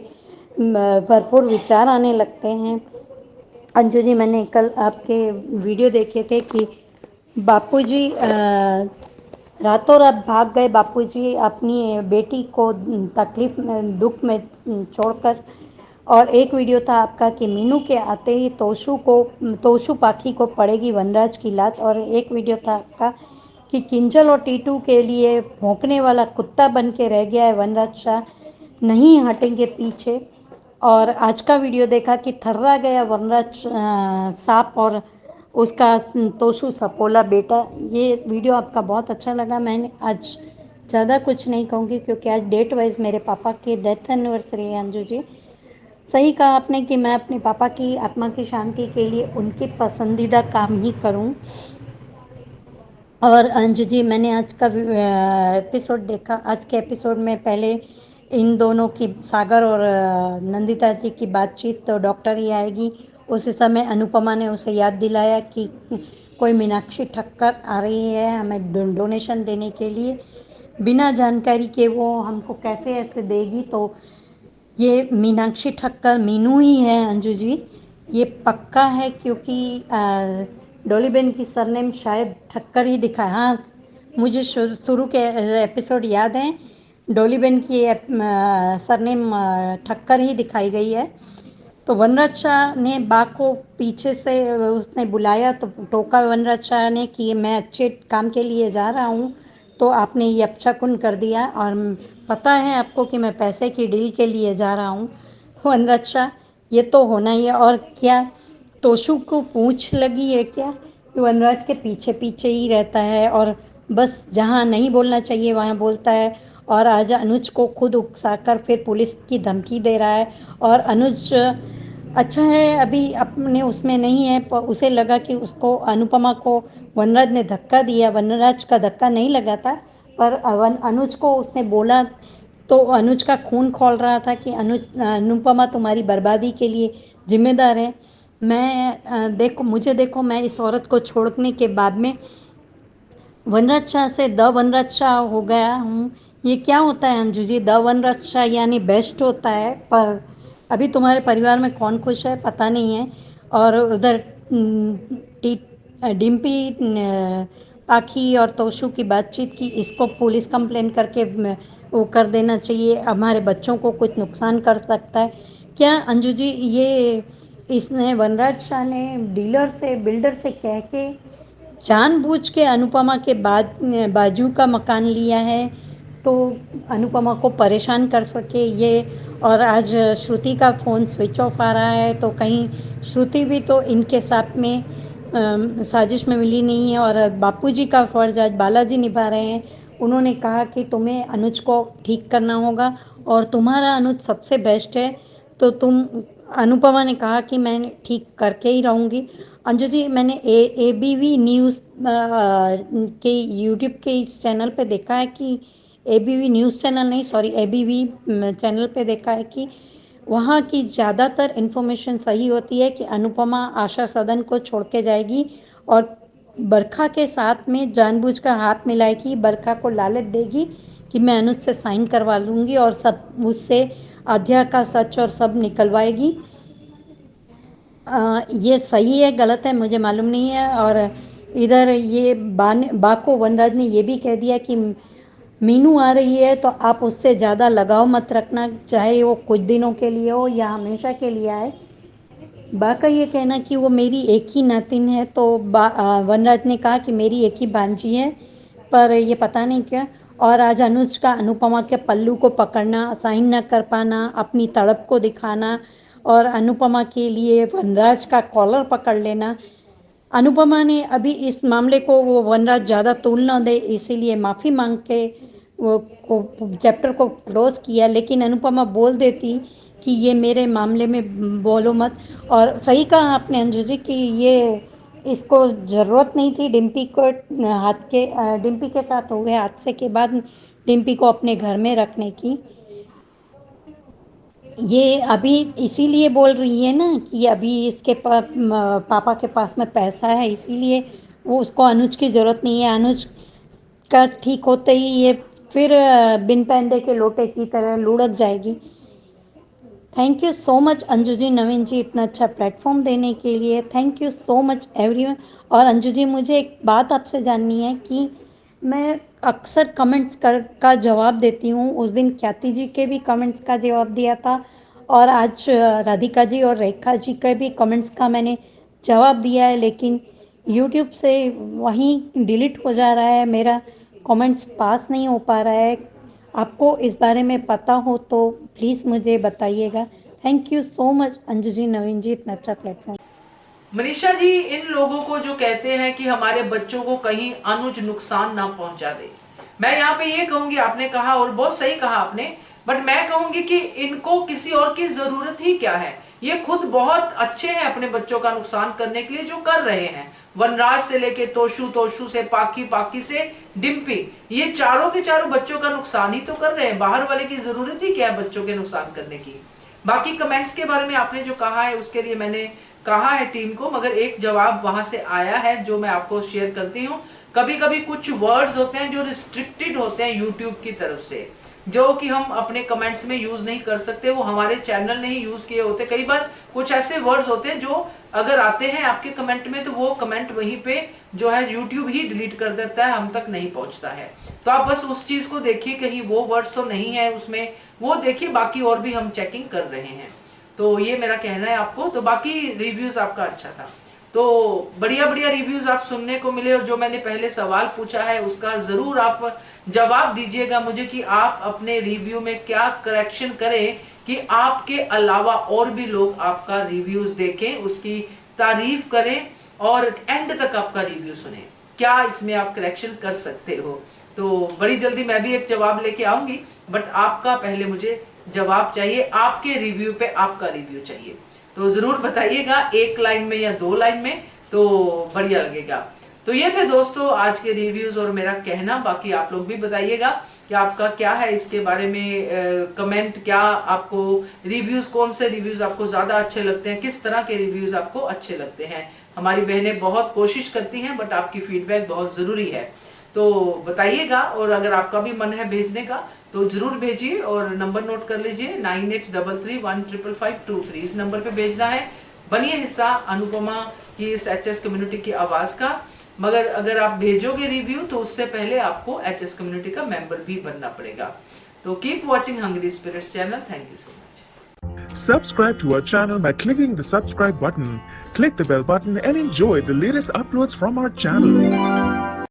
भरपूर विचार आने लगते हैं। अंजू जी, मैंने कल आपके वीडियो देखे थे कि बापूजी रातों रात भाग गए, बापूजी अपनी बेटी को तकलीफ में, दुख में छोड़कर। और एक वीडियो था आपका कि मीनू के आते ही तोशु पाखी को पड़ेगी वनराज की लात। और एक वीडियो था आपका कि किंजल और टीटू के लिए भौंकने वाला कुत्ता बन के रह गया है वनराज शाह, नहीं हटेंगे पीछे। और आज का वीडियो देखा कि थर्रा गया वनराज सांप और उसका तोशु सपोला बेटा। ये वीडियो आपका बहुत अच्छा लगा। मैंने आज ज़्यादा कुछ नहीं कहूँगी क्योंकि आज डेट वाइज मेरे पापा की डेथ एनिवर्सरी है। अंजू जी, सही कहा आपने कि मैं अपने पापा की आत्मा की शांति के लिए उनकी पसंदीदा काम ही करूं। और अंजू जी, मैंने आज का एपिसोड देखा। आज के एपिसोड में पहले इन दोनों की, सागर और नंदिता जी की बातचीत, तो डॉक्टर ही आएगी। उस समय अनुपमा ने उसे याद दिलाया कि कोई मीनाक्षी ठक्कर आ रही है हमें डोनेशन देने के लिए, बिना जानकारी के वो हमको कैसे ऐसे देगी। तो ये मीनाक्षी ठक्कर मीनू ही है अंजू जी, ये पक्का है, क्योंकि डॉलीबेन की सरनेम शायद ठक्कर ही दिखा। हाँ, मुझे शुरू के एपिसोड याद हैं डोलीबेन की सरनेम ठक्कर ही दिखाई गई है। तो वनराज शाह ने बा को पीछे से उसने बुलाया तो टोका वनराज शाह ने कि मैं अच्छे काम के लिए जा रहा हूँ, तो आपने ये अपशकुन कर दिया और पता है आपको कि मैं पैसे की डील के लिए जा रहा हूँ। वनराज शाह, ये तो होना ही है। और क्या तोशु को पूंछ लगी है क्या? वनराज के पीछे पीछे ही रहता है और बस जहाँ नहीं बोलना चाहिए वहाँ बोलता है। और आज अनुज को खुद उकसाकर फिर पुलिस की धमकी दे रहा है। और अनुज अच्छा है अभी अपने उसमें नहीं है, पर उसे लगा कि उसको अनुपमा को वनराज ने धक्का दिया। वनराज का धक्का नहीं लगा था, पर अनुज को उसने बोला तो अनुज का खून खौल रहा था कि अनुपमा तुम्हारी बर्बादी के लिए जिम्मेदार है। मुझे देखो, मैं इस औरत को छोड़ने के बाद में वनराज शाह से द वनराज शाह हो गया हूँ। ये क्या होता है अंजू जी? द वनराज शाह यानी बेस्ट होता है, पर अभी तुम्हारे परिवार में कौन खुश है पता नहीं है। और उधर डिम्पी पाखी और तोशु की बातचीत की, इसको पुलिस कंप्लेंट करके वो कर देना चाहिए, हमारे बच्चों को कुछ नुकसान कर सकता है क्या अंजू जी? ये इसने वनराज शाह ने बिल्डर से कह के जानबूझ के अनुपमा के बाजू का मकान लिया है, तो अनुपमा को परेशान कर सके ये। और आज श्रुति का फ़ोन स्विच ऑफ आ रहा है, तो कहीं श्रुति भी तो इनके साथ में साजिश में मिली नहीं है। और बापूजी का फ़र्ज आज बालाजी निभा रहे हैं। उन्होंने कहा कि तुम्हें अनुज को ठीक करना होगा और तुम्हारा अनुज सबसे बेस्ट है, तो तुम अनुपमा ने कहा कि मैं ठीक करके ही रहूँगी। अंजू जी, मैंने ABV न्यूज़ के यूट्यूब के इस चैनल पे देखा है कि ABV न्यूज़ चैनल नहीं, सॉरी, ABV चैनल पे देखा है कि वहाँ की ज़्यादातर इन्फॉर्मेशन सही होती है कि अनुपमा आशा सदन को छोड़ के जाएगी और बरखा के साथ में जानबूझ कर हाथ मिलाएगी, बरखा को लालच देगी कि मैं अनुज से साइन करवा लूँगी और सब उससे अध्या का सच और सब निकलवाएगी। ये सही है गलत है मुझे मालूम नहीं है। और इधर ये बा को वनराज ने ये भी कह दिया कि मीनू आ रही है तो आप उससे ज़्यादा लगाव मत रखना, चाहे वो कुछ दिनों के लिए हो या हमेशा के लिए आए। बा का ये कहना कि वो मेरी एक ही नातिन है, तो वनराज ने कहा कि मेरी एक ही भांजी है, पर ये पता नहीं क्या। और आज अनुज का अनुपमा के पल्लू को पकड़ना, साइन न कर पाना, अपनी तड़प को दिखाना और अनुपमा के लिए वनराज का कॉलर पकड़ लेना। अनुपमा ने अभी इस मामले को वो वनराज ज़्यादा तूल न दे इसीलिए माफ़ी मांग के वो चैप्टर को क्लोज़ किया, लेकिन अनुपमा बोल देती कि ये मेरे मामले में बोलो मत। और सही कहा आपने अंजू जी कि ये इसको ज़रूरत नहीं थी डिम्पी को डिम्पी के साथ हो गए हादसे के बाद डिम्पी को अपने घर में रखने की। ये अभी इसीलिए बोल रही है ना कि अभी इसके पापा के पास में पैसा है, इसीलिए वो उसको अनुज की ज़रूरत नहीं है। अनुज का ठीक होते ही ये फिर बिन पैंदे के लोटे की तरह लुढ़क जाएगी। Thank you so much Anju ji, Naveen ji, इतना अच्छा प्लेटफॉर्म देने के लिए thank you so much everyone. और अंजू जी, मुझे एक बात आपसे जाननी है कि मैं अक्सर कमेंट्स का जवाब देती हूँ। उस दिन ख्याति जी के भी कमेंट्स का जवाब दिया था और आज राधिका जी और रेखा जी के भी कमेंट्स का मैंने जवाब दिया है, लेकिन यूट्यूब से वहीं डिलीट हो जा रहा है, मेरा कमेंट्स पास नहीं हो पा रहा है। आपको इस बारे में पता हो तो प्लीज़ मुझे बताइएगा। Thank you so much Anju ji, Naveen ji, इतना अच्छा प्लेटफॉर्म। मनीषा जी, इन लोगों को जो कहते हैं कि हमारे बच्चों को कहीं अनुज नुकसान ना पहुंचा दे, मैं यहाँ पे ये कहूंगी, आपने कहा और बहुत सही कहा आपने, बट मैं कहूंगी कि इनको किसी और की जरूरत ही क्या है। ये खुद बहुत अच्छे हैं अपने बच्चों का नुकसान करने के लिए जो कर रहे हैं। वनराज से लेके तोशु, तोशु से पाखी, पाखी से डिम्पी, ये चारों के चारों बच्चों का नुकसान ही तो कर रहे हैं। बाहर वाले की जरूरत ही क्या है बच्चों के नुकसान करने की। बाकी कमेंट्स के बारे में आपने जो कहा है उसके लिए मैंने कहा है टीम को, मगर एक जवाब वहां से आया है जो मैं आपको शेयर करती हूँ। कभी कभी कुछ वर्ड्स होते हैं जो रिस्ट्रिक्टेड होते हैं यूट्यूब की तरफ से, जो कि हम अपने कमेंट्स में यूज नहीं कर सकते, वो हमारे चैनल ने ही यूज किए होते। कई बार कुछ ऐसे वर्ड्स होते हैं जो अगर आते हैं आपके कमेंट में तो वो कमेंट वहीं पे जो है यूट्यूब ही डिलीट कर देता है, हम तक नहीं पहुंचता है। तो आप बस उस चीज को देखिए, कहीं वो वर्ड्स तो नहीं है उसमें, वो देखिए, बाकी और भी हम चेकिंग कर रहे हैं। तो ये मेरा कहना है आपको। तो बाकी रिव्यूज आपका अच्छा था, तो बढ़िया बढ़िया रिव्यूज आप सुनने को मिले। और जो मैंने पहले सवाल पूछा है उसका जरूर आप जवाब दीजिएगा मुझे कि आप अपने रिव्यू में क्या करेक्शन करें कि आपके अलावा और भी लोग आपका रिव्यूज देखें, उसकी तारीफ करें और एंड तक आपका रिव्यू सुने। क्या इसमें आप करेक्शन कर सकते हो? तो बड़ी जल्दी मैं भी एक जवाब लेके आऊंगी, बट आपका पहले मुझे जवाब चाहिए, आपके रिव्यू पे आपका रिव्यू चाहिए। तो जरूर बताइएगा, एक लाइन में या 2 लाइन में, तो बढ़िया लगेगा। तो ये थे दोस्तों आज के रिव्यूज और मेरा कहना। बाकी आप लोग भी बताइएगा कि आपका क्या है इसके बारे में कमेंट, क्या आपको रिव्यूज, कौन से रिव्यूज आपको ज्यादा अच्छे लगते हैं, किस तरह के रिव्यूज आपको अच्छे लगते हैं। हमारी बहनें बहुत कोशिश करती हैं, बट आपकी फीडबैक बहुत जरूरी है, तो बताइएगा। और अगर आपका भी मन है भेजने का तो जरूर भेजिए, और नंबर नोट कर लीजिए 9833155523। इस नंबर पे भेजना है। बनिए हिस्सा अनुपमा की इस एचएस कम्युनिटी की आवाज का। मगर अगर आप भेजोगे रिव्यू तो उससे पहले आपको एचएस कम्युनिटी का मेंबर भी बनना पड़ेगा। तो keep watching hungry spirits channel. Thank you so much. Subscribe to our channel by clicking the subscribe button. Click the bell button and enjoy the latest uploads from our channel.